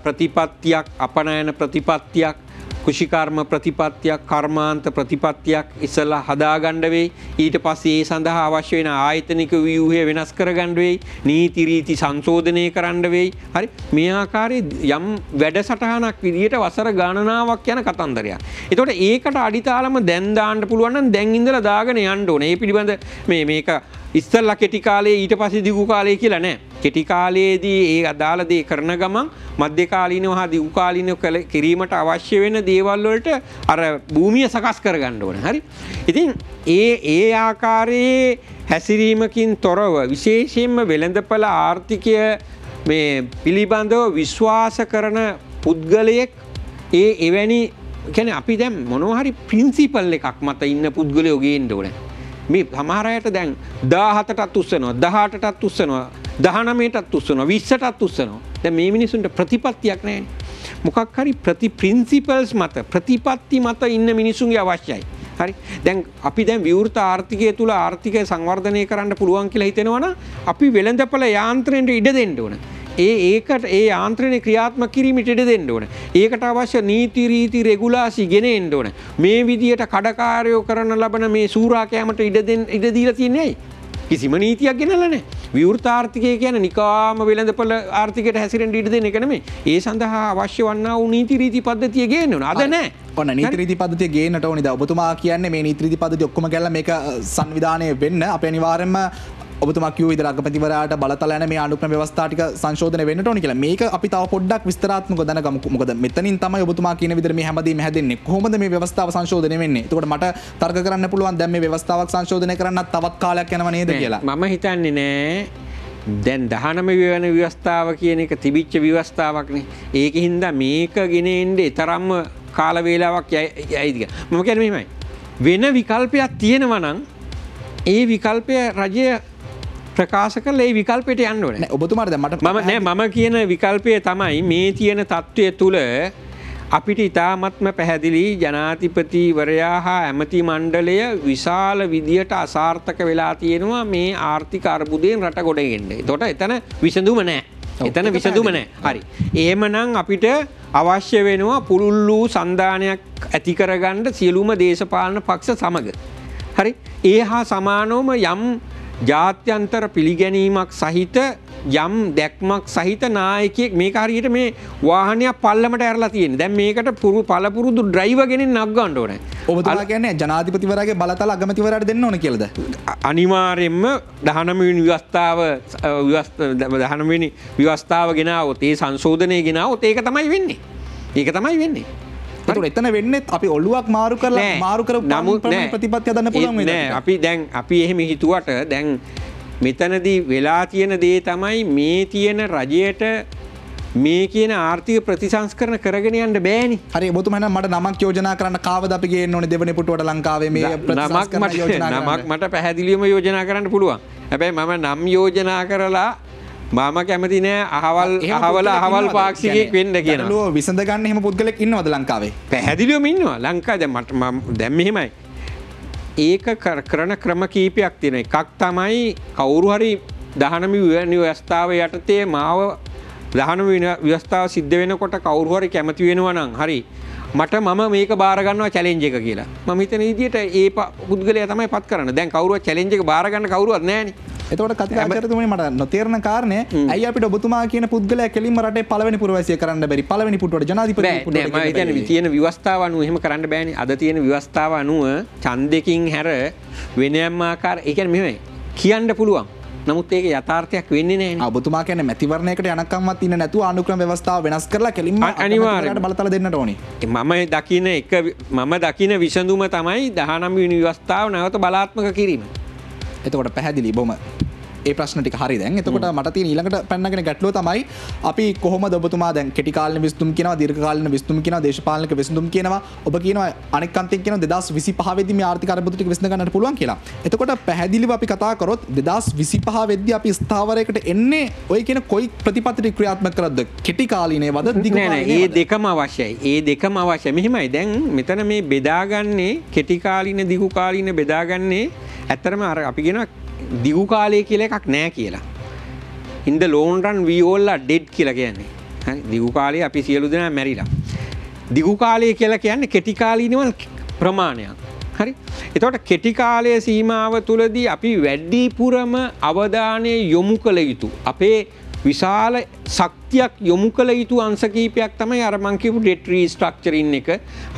ප්‍රතිපත්තියක් අපනයන ප්‍රතිපත්තියක් කුෂිකර්ම ප්‍රතිපත්තියක් කර්මාන්ත ප්‍රතිපත්තියක් ඉස්සලා හදාගන්න වෙයි. ඊට පස්සේ ඒ සඳහා අවශ්‍ය වෙන ආයතනික ව්‍යුහය වෙනස් කරගන්න වෙයි. නීති රීති සංශෝධනය කරන්න වෙයි. හරි, මේ ආකාරයේ යම් වැඩසටහනක් විදිහට වසර ගණනාවක් යන කතන්දරයක්. එතකොට ඒකට අඩිතාලම දැන් දාන්න පුළුවන් නම් දැන් ඉඳලා දාගෙන යන්න ඕනේ. ඒ පිළිබඳ මේක ඉස්සල්ලා කෙටි කාලේ ඊට පස්සේ දිගු කාලේ කියලා නෑ. කෙටි කාලයේදී ඒ අදාළ දේ කරන ගමන් මධ්‍ය කාලීනව හා දිගු කාලීනව කිරීමට අවශ්‍ය වෙන දේවල් වලට අර භූමිය සකස් කරගන්න ඕනේ. හරි. ඉතින් ඒ ආකාරයේ හැසිරීමකින් තොරව විශේෂයෙන්ම වෙළඳපළ ආර්ථිකය මේ පිළිබඳව විශ්වාස කරන පුද්ගලයෙක් එවැනි කියන්නේ අපි දැන් මොනවා හරි ප්‍රින්සිපල් එකක් මත ඉන්න පුද්ගලයෝ ගේන්න ඕනේ. මේ සමහර අයට දැන් 17ටත් උස්සනවා 18ටත් උස්සනවා 19ටත් උස්සනවා 20ටත් උස්සනවා. දැන් මේ මිනිසුන්ට ප්‍රතිපත්තියක් නැහැ. මොකක් හරි ප්‍රින්සිපල්ස් මත ප්‍රතිපත්ති මත ඉන්න මිනිසුන්ගේ අවශ්‍යයි. හරි. දැන් අපි දැන් විවෘත ආර්ථිකය තුල ආර්ථිකය සංවර්ධනය කරන්න පුළුවන් කියලා හිතෙනවා නම් අපි වෙළඳපළ යාන්ත්‍රණයට ඉඩ දෙන්න ඕන. ඒකට ඒ යාන්ත්‍රණය ක්‍රියාත්මක කිරීමට ඉඩ දෙන්න ඕන. ඒකට අවශ්‍ය නීති රීති රෙගුලාසි ගෙන එන්න ඕන. මේ විදියට කඩකාරයෝ කරන ලබන මේ සූරා කෑමට ඉඩ දීලා තියන්නේ ඇයි? කිසිම නීතියක් ගෙනල්ලා නැහැ. විවෘත ආර්ථිකය කියන්නේ නිකාම වෙළඳපළ ආර්ථිකයට හැසිරෙන්න ඉඩ දෙන එක නෙමෙයි. ඒ සඳහා අවශ්‍ය වන්නා වූ නීති රීති පද්ධතිය ගේන්න ඕන. අද නැහැ. ඔන්න නීති රීති පද්ධතිය ගේන්නට ඕනේ. දැන් ඔබතුමා කියන්නේ මේ නීති රීති පද්ධතිය ඔක්කොම ගැලලා මේක සංවිධානය වෙන්න අපි අනිවාර්යයෙන්ම ඔබතුමා කිව්ව විදිහට අගමැතිවරයාට බලතල යන මේ ආණ්ඩුක්‍රම ව්‍යවස්ථා ටික සංශෝධනය වෙන්නට ඕනේ කියලා. මේක අපි තව පොඩ්ඩක් විස්තරාත්මකව දැනගමු. මොකද මෙතනින් තමයි ඔබතුමා කියන විදිහට මේ හැමදේම හැදෙන්නේ. කොහොමද මේ ව්‍යවස්ථාව සංශෝධනය වෙන්නේ? එතකොට මට තර්ක කරන්න පුළුවන් දැන් මේ ව්‍යවස්ථාවක් සංශෝධනය කරන්නත් තවත් කාලයක් යනව නේද කියලා. මම හිතන්නේ නෑ. දැන් 19 වෙනි ව්‍යවස්ථාව කියන එක තිබිච්ච ව්‍යවස්ථාවක්නේ. ඒකින්ද මේක ගෙන එන්නේ තරම්ම කාල වේලාවක් යයිද කියලා. මම කියන්නේ මෙහෙමයි. වෙන විකල්පයක් තියෙනවා නම් ඒ විකල්පය රජය ප්‍රකාශ කරලා ඒ විකල්පයට යන්න ඕනේ. නෑ ඔබතුමාට දැන් මම කියන විකල්පය තමයි මේ තියෙන තත්ත්වය තුල අපිට ඉතාමත්ම පැහැදිලි ජනාධිපතිවරයා හා ඇමති මණ්ඩලය විශාල විදියට අසාර්ථක වෙලා තියෙනවා මේ ආර්ථික අර්බුදයෙන් රට ගොඩ ගෙන්න. ඒතකොට එතන විසඳුම නැහැ. හරි. එහෙමනම් අපිට අවශ්‍ය වෙනවා පුළුල් වූ සන්දානයක් ඇති කරගන්න සියලුම දේශපාලන පක්ෂ සමග. හරි. ඒ හා සමානවම යම් ජාත්‍යන්තර පිළිගැනීමක් සහිත යම් දැක්මක් සහිත නායකයෙක් මේක හරියට මේ වාහනයක් පල්ලමට ඇරලා තියෙන්නේ. දැන් මේකට පළපුරුදු ඩ්‍රයිවර් කෙනෙක් නග්ගන්න ඕනේ. ඔබතුමා කියන්නේ ජනාධිපතිවරයාගේ බලතල අගමැතිවරයාට දෙන්න ඕන කියලාද? අනිවාර්යයෙන්ම 19 වෙනි ව්‍යවස්ථාව ගෙනාවොත් ඒ සංශෝධනය ගෙනාවොත් ඒක තමයි වෙන්නේ. එතකොට එතන වෙන්නේ අපි ඔළුවක් මාරු කරපු ප්‍රතිපත්ති හදන්න පුළුවන් වෙනවා. නෑ අපි එහෙම හිතුවට දැන් මෙතනදී වෙලා තියෙන දේ තමයි මේ තියෙන රජයට මේ කියන ආර්ථික ප්‍රතිසංස්කරණ කරගෙන යන්න බෑනේ. හරි ඔබතුමා නම් මට නමක් යෝජනා කරන්න කාවද අපි ගේන්න ඕනේ දෙවෙනි පුටුවට ලංකාවේ මේ ප්‍රතිසංස්කරණ යෝජනා කරන්න. නමක් මට පැහැදිලිවම යෝජනා කරන්න පුළුවන්. හැබැයි මම නම් යෝජනා කරලා මම කැමති නෑ අහවල් පාක්ෂිකයෙක් වෙන්න කියනවා. නළුව විසඳ ගන්න එහෙම පුද්ගලෙක් ඉන්නවද ලංකාවේ? පැහැදිලිවම ඉන්නවා. ලංකාවේ දැන් මෙහෙමයි. ඒක කරන ක්‍රම කීපයක් තියෙනවා. එකක් තමයි කවුරු හරි 19 වෙනි ව්‍යවස්ථාව යටතේ මාව 19 වෙනි ව්‍යවස්ථාව සිද්ධ වෙනකොට කවුරු හරි කැමති වෙනවා නම් හරි මම මේක බාර ගන්නවා චැලෙන්ජ් එක කියලා. මම හිතන විදිහට ඒ පුද්ගලයා තමයි පත් කරන්නේ. දැන් කවුරුවත් චැලෙන්ජ් එක බාර ගන්න කවුරුවත් නැහැනේ. එතකොට කතිකාචාර්යතුමනි මට නොතේරෙන කාරණය ඇයි අපිට ඔබතුමා කියන පුද්ගලයා කෙලින්ම රටේ පළවෙනි පුරවැසිය කරන්න බැරි පළවෙනි පුටුවට ජනාධිපති පුටුවට මම හිතන්නේ තියෙන ව්‍යවස්ථාව අනුව එහෙම කරන්න බෑනේ. අද තියෙන ව්‍යවස්ථාව අනුව ඡන්දකින් හැර වෙනයම් ආකාර ඒ කියන්නේ මෙහෙමයි කියන්න පුළුවන්. නමුත් ඒක යථාර්ථයක් වෙන්නේ නැහැ. ඔබතුමා කියන්නේ මැතිවරණයකට යනකම්වත් ඉන්න නැතුව ආණ්ඩුක්‍රම ව්‍යවස්ථාව වෙනස් කරලා කෙලින්ම අනිවාර්යයෙන් බලතල දෙන්නට ඕනේ. මම දකින විසඳුම තමයි 19 වෙනි ව්‍යවස්ථාව නැවත බලාත්මක කිරීම. එතකොට පැහැදිලි බොම ඒ ප්‍රශ්න ටික හරි දැන්. එතකොට මට තියෙන ඊළඟට පැන්නගෙන ගැටලුව තමයි අපි කොහොමද ඔබතුමා දැන් කෙටි කාලින විසඳුම් කියනවා, දීර්ඝ කාලින විසඳුම් කියනවා, දේශපාලනික විසඳුම් කියනවා. ඔබ කියනවා අනෙක් අන්තිම කියනවා 2025 වෙද්දී මේ ආර්ථික අර්බුද ටික විසඳ ගන්නට පුළුවන් කියලා. එතකොට පැහැදිලිව අපි කතා කරොත් 2025 වෙද්දී අපි ස්ථාවරයකට එන්නේ ඔය කියන කොයි ප්‍රතිපත්ති ක්‍රියාත්මක කරද්ද? කෙටි කාලිනේවද දිගු කාලිනේවද? ඒ දෙකම අවශ්‍යයි. ඒ දෙකම අවශ්‍යයි. මෙහිමයි දැන් මෙතන මේ බෙදාගන්නේ කෙටි කාලින දිගු කාලින බෙදාගන්නේ ඇත්තරම අර අපි කියනවා දිගු කාලය කියලා එකක් නැහැ කියලා. in the long run we all are dead කියලා කියන්නේ. හරි දිගු කාලේ අපි සියලු දෙනා මැරිලා. දිගු කාලය කියලා කියන්නේ කෙටි කාලීනව ප්‍රමාණයක්. හරි. එතකොට කෙටි කාලයේ සීමාව තුලදී අපි වැඩිපුරම අවධානය යොමු කළ යුතු අපේ විශාල ශක්තියක් යොමු කළ යුතු අංශ කීපයක් තමයි අර මං කියපු debt restructuring එක.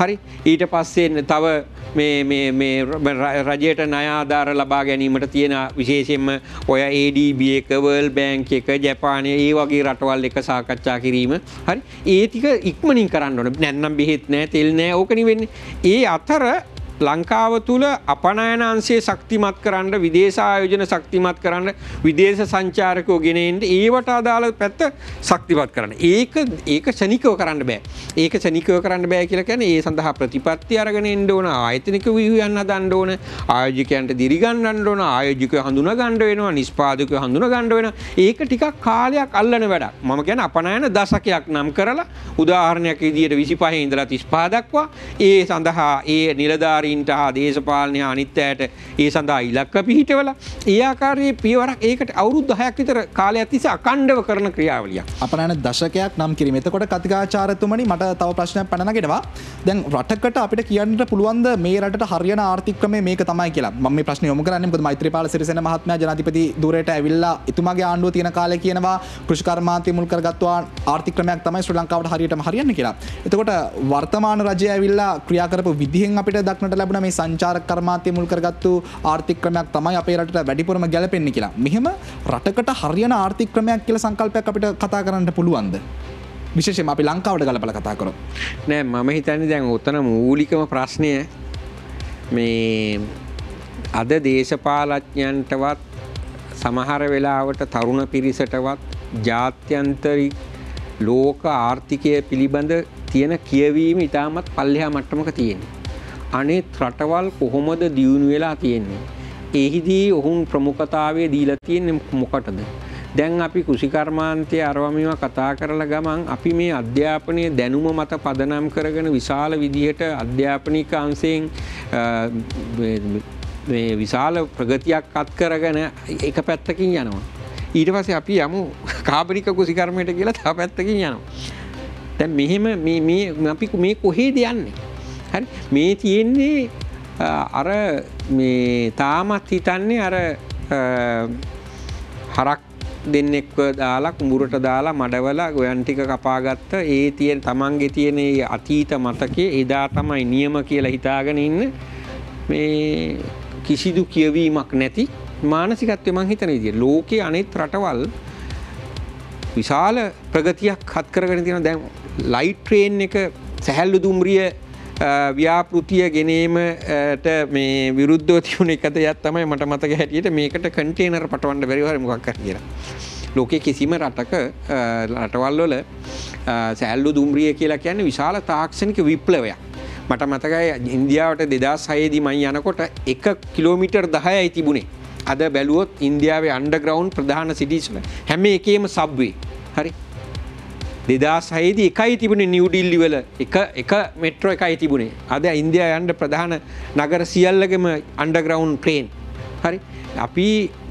හරි. ඊට පස්සේ තව මේ රජයට ණය ආධාර ලබා ගැනීමට තියෙන විශේෂයෙන්ම ඔය ADB එක, World Bank එක, ජපානය ඒ වගේ රටවල් එක සාකච්ඡා කිරීම. හරි. ඒ ටික ඉක්මනින් කරන්න ඕනේ. නැත්නම් බෙහෙත් නැහැ, තෙල් නැහැ, ඕක නෙවෙන්නේ. ඒ අතර ලංකාව තුල අපනයන අංශයේ ශක්තිමත් කරන්න, විදේශ ආයෝජන ශක්තිමත් කරන්න, විදේශ සංචාරකයෝ ගෙන එන්න ඒවට අදාළ පැත්ත ශක්තිමත් කරන්න. ඒක ශනිකව කරන්න බෑ. ඒක ශනිකව කරන්න බෑ කියලා කියන්නේ ඒ සඳහා ප්‍රතිපත්ති අරගෙන එන්න ඕන, ආයතනික ව්‍යුහයන් හදන්න ඕන, ආයෝජකයන්ට දිරි ගන්නන්න ඕන, ආයෝජකයෝ හඳුනා ගන්න වෙනවා, නිෂ්පාදකයෝ හඳුනා ගන්න වෙනවා. ඒක ටිකක් කාලයක් අල්ලන වැඩක්. මම කියන්නේ අපනයන දශකයක් නම් කරලා උදාහරණයක් විදියට 25 ඉඳලා 35 දක්වා ඒ සඳහා ඒ නිලධාරීන්ට දේශපාලනය අනිත් අයට ඒ සඳහා ඉලක්ක පිහිටවලා ඒ ආකාරයේ පියවරක් ඒකට අවුරුදු 10ක් විතර කාලයක් තිස්සේ අඛණ්ඩව කරන ක්‍රියාවලියක්. අපනයන දශකයක් නම් කිරීම. එතකොට කතිකාචාර්යතුමනි මට තව ප්‍රශ්නයක් පැන නගිනවා. දැන් රටකට අපිට කියන්න පුළුවන් ද මේ රටට හරියන ආර්ථික ක්‍රමය මේක තමයි කියලා. මම මේ ප්‍රශ්නේ යොමු කරන්නේ මොකද මෛත්‍රීපාල සිරිසේන මහත්මයා ජනාධිපති ධුරයට ඇවිල්ලා එතුමාගේ ආණ්ඩුව තියෙන කාලේ කියනවා කෘෂිකර්මාන්තය මුල් කරගත්තු ආර්ථික ක්‍රමයක් තමයි ශ්‍රී ලංකාවට හරියටම හරියන්නේ කියලා. එතකොට වර්තමාන රජය ඇවිල්ලා ක්‍රියා කරපු විදිහෙන් අපිට දක්නට ලැබුණ මේ සංචාරක කර්මාන්තය මුල් කරගත්තු ආර්ථික ක්‍රමයක් තමයි අපේ රටට වැඩිපුරම ගැලපෙන්නේ කියලා. මෙහෙම රටකට හරියන ආර්ථික ක්‍රමයක් කියලා සංකල්පයක් අපිට කතා කරන්න පුළුවන්ද? විශේෂයෙන්ම අපි ලංකාවට ගලපලා කතා කරමු. නෑ මම හිතන්නේ දැන් උතන මූලිකම ප්‍රශ්නය මේ අද දේශපාලඥයන්ටවත් සමහර වෙලාවට තරුණ පිරිසටවත් ජාත්‍යන්තරික ලෝක ආර්ථිකය පිළිබඳ තියෙන කියවීම ඉතාමත් පල්ලෙහා මට්ටමක තියෙනවා. අනෙත් රටවල් කොහොමද දියුණු වෙලා තියෙන්නේ? එහිදී ඔවුන් ප්‍රමුඛතාවය දීලා තියෙන්නේ මොකටද? දැන් අපි කෘෂිකර්මාන්තයේ අරවමීම කතා කරලා ගමන් අපි මේ අධ්‍යාපනයේ දැනුම මත පදනම් කරගෙන විශාල විදිහට අධ්‍යාපනික අංශයෙන් මේ විශාල ප්‍රගතියක් අත් කරගෙන එක පැත්තකින් යනවා. ඊට පස්සේ අපි යමු කාබනික කෘෂිකර්මයට කියලා තව පැත්තකින් යනවා. දැන් මෙහෙම මේ අපි මේ කොහෙද යන්නේ? හරි මේ තියෙන්නේ අර මේ තාමත් හිතන්නේ අර හරක් දෙන්නෙක්ව දාලා කුඹුරට දාලා මඩවලා ගොයන් ටික කපාගත්ත ඒ තියෙන තමන්ගේ තියෙන අතීත මතකයේ එදා තමයි නියම කියලා හිතාගෙන ඉන්න මේ කිසිදු කියවීමක් නැති මානසිකත්වය මං හිතන විදියට ලෝකයේ අනෙක් රටවල් විශාල ප්‍රගතියක් හත් කරගෙන තියෙනවා. දැන් ලයිට් ට්‍රේන් එක සැහැල්ලු දුම්රිය ව්‍යාපෘතිය ගෙනීමට මේ විරුද්ධව තිබුණ එක දෙයක් තමයි මට මතක හැටියට මේකට කන්ටේනර් පටවන්න බැරි වගේ මොකක් හරි කියලා. ලෝකයේ කිසිම රටක රටවල් වල සැහැල්ලු දුම්රිය කියලා කියන්නේ විශාල තාක්ෂණික විප්ලවයක්. මට මතකයි ඉන්දියාවට 2006 දී මම යනකොට 1 කිලෝමීටර් 10යි තිබුණේ. අද බැලුවොත් ඉන්දියාවේ අන්ඩර්ග්‍රවුන්ඩ් ප්‍රධාන සිටිස් වල හැම එකේම සබ්වේ. හරි 2006 දී එකයි තිබුණේ නිව් ඩිල්ලි වල එක මෙට්‍රෝ එකයි තිබුණේ. අද ඉන්දියාවේ යන්න ප්‍රධාන නගර සියල්ලකම අන්ඩර්ග්‍රවුන්ඩ් ට්‍රේන්. හරි අපි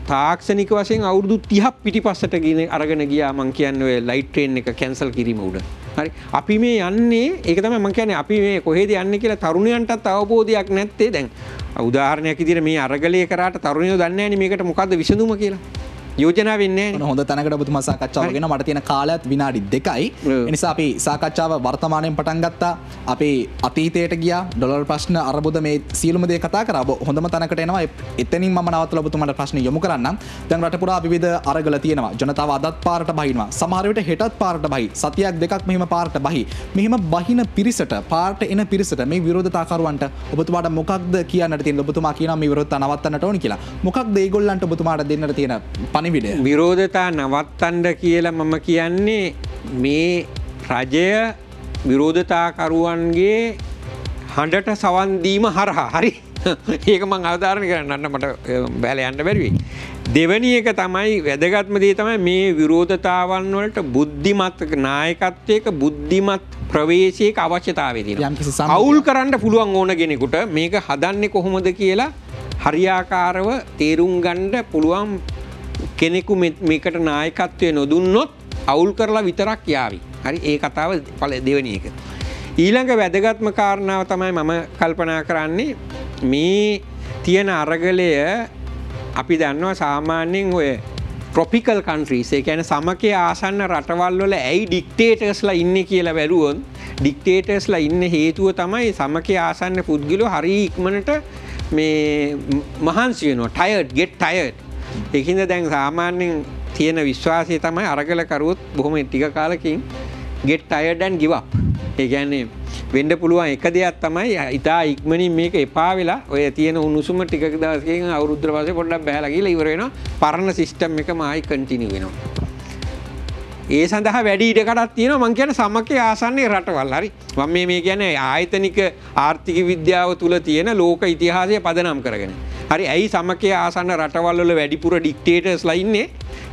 තාක්ෂණික වශයෙන් අවුරුදු 30ක් පිටිපස්සට අරගෙන ගියා මං කියන්නේ ඔය ලයිට් ට්‍රේන් එක කැන්සල් කිරීම උඩ. හරි අපි මේ යන්නේ ඒක තමයි මං කියන්නේ අපි මේ කොහෙද යන්නේ කියලා තරුණයන්ටත් අවබෝධයක් නැත්තේ. දැන් උදාහරණයක් විදිහට මේ අරගලයේ කරාට තරුණයෝ දන්නේ නැහැ නේ මේකට මොකද්ද විසඳුම කියලා. යෝජනා වෙන්නේ නැහැ. හොඳ තැනකට ඔබතුමා සාකච්ඡාව ගෙන මට තියෙන කාලයත් විනාඩි 2යි. ඒ නිසා අපි සාකච්ඡාව වර්තමානයෙන් පටන් ගත්තා. අපි අතීතයට ගියා. ඩොලර් ප්‍රශ්න අරබුද මේ සියලුම දේ කතා කරා. ඔබ හොඳම තැනකට එනවා. එතනින් මම නවත්තලා ඔබතුමාට ප්‍රශ්න යොමු කරන්නම්. දැන් රට පුරා විවිධ අරගල තියෙනවා. ජනතාව අදත් පාරට බහිනවා. සමහර විට හෙටත් පාරට බහි. සතියක් දෙකක් මෙහෙම පාරට බහි. මෙහෙම බහින පිරිසට පාරට එන පිරිසට මේ විරෝධතාකරුවන්ට ඔබතුමාට මොකක්ද කියන්නට තියෙන්නේ? ඔබතුමා කියනවා මේ විරෝධතා නවත්තන්නට ඕනි කියලා. මොකක්ද ඒගොල්ලන්ට ඔබතුමාට දෙන්නට තියෙන පණිවිඩය? විරෝධතා නවත්තන්න කියලා මම කියන්නේ මේ රජය විරෝධතාකරුවන්ගේ හඬට සවන් දීම හරහා. හරි. ඒක මම අවධාරණය කරන්න මට බැල යන්න බැරි වෙයි. දෙවැනි එක තමයි වැදගත්ම දේ තමයි මේ විරෝධතාවන් වලට බුද්ධිමත් නායකත්වයක බුද්ධිමත් ප්‍රවේශයක අවශ්‍යතාවය තියෙනවා. අවුල් කරන්න පුළුවන් ඕන කෙනෙකුට මේක හදන්නේ කොහොමද කියලා හරියාකාරව තේරුම් ගන්න පුළුවන් කෙනෙකු මේකට නායකත්වය නොදුන්නොත් අවුල් කරලා විතරක් යාවි. හරි ඒ කතාව දෙවෙනි එක. ඊළඟ වැදගත්ම කාරණාව තමයි මම කල්පනා කරන්නේ මේ තියෙන අරගලය අපි දන්නවා සාමාන්‍යයෙන් ඔය ට්‍රොපිකල් කන්ට්‍රීස් ඒ කියන්නේ සමකයේ ආසන්න රටවල් වල ඇයි ඩික්ටේටර්ස්ලා ඉන්නේ කියලා බැලුවොත් ඩික්ටේටර්ස්ලා ඉන්න හේතුව තමයි සමකයේ ආසන්න පුද්ගලයෝ හරි ඉක්මනට මේ මහන්සි වෙනවා ටයර්ඩ් get tired. ඒකින්ද දැන් සාමාන්‍යයෙන් තියෙන විශ්වාසය තමයි අරගල කරුවොත් බොහොම ටික කාලෙකින් get tired and give up. ඒ කියන්නේ වෙන්න පුළුවන් එක දෙයක් තමයි ඉතා ඉක්මනින් මේක එපා වෙලා ඔය තියෙන උණුසුම ටික දවසකින් අවුරුද්දකට පස්සේ පොඩ්ඩක් බහැලා ගිහලා ඉවර වෙනවා. පරණ සිස්ටම් එකම ආයි කන්ටිනියු වෙනවා. ඒ සඳහා වැඩි ඉඩකඩක් තියෙනවා මං කියන්නේ සමකයේ ආසන්නයේ රටවල්. හරි. මම මේ කියන්නේ ආයතනික ආර්ථික විද්‍යාව තුල තියෙන ලෝක ඉතිහාසය පදනම් කරගෙන. හරි. ඇයි සමකයේ ආසන්න රටවල් වල වැඩිපුර ඩික්ටේටර්ස්ලා ඉන්නේ?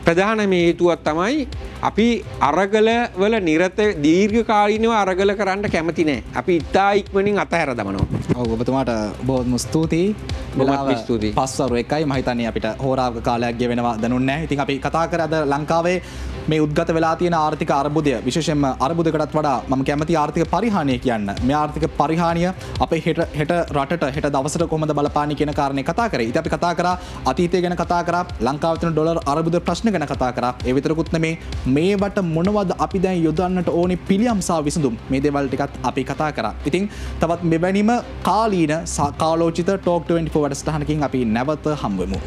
ප්‍රධානම හේතුවක් තමයි අපි අරගල වල නිරත දීර්ඝකාලීනව අරගල කරන්න කැමති නැහැ. අපි ඉතා ඉක්මනින් අතහැර දමනවා. ඔව් ඔබතුමාට බොහොම ස්තුතියි. බොහොම ස්තුතියි. 5:01යි මම හිතන්නේ අපිට හෝරාවක කාලයක් ගෙවෙනවා දැනුන්නේ නැහැ. ඉතින් අපි කතා කරා අද ලංකාවේ මේ උද්ගත වෙලා තියෙන ආර්ථික අර්බුදය විශේෂයෙන්ම අර්බුදකටත් වඩා මම කැමති ආර්ථික පරිහානිය කියන්න. මේ ආර්ථික පරිහානිය අපේ හෙට රටට හෙට දවසට කොහොමද බලපාන්නේ කියන කාරණේ කතා කරේ. ඉතින් අපි කතා කරා අතීතය ගැන කතා කරා ලංකාවේ තියෙන ඩොලර් අර්බුද ප්‍රශ්න ගැන කතා කරා. ඒ විතරකුත් නෙමේ මේවට මොනවද අපි දැන් යොදන්නට ඕනේ පිළියම් සහ විසඳුම් මේ දේවල් ටිකත් අපි කතා කරා. ඉතින් තවත් මෙවැනිම කාලීන කාලෝචිත ටෝක් 24 වැඩසටහනකින් අපි නැවත හම්බ වෙමු.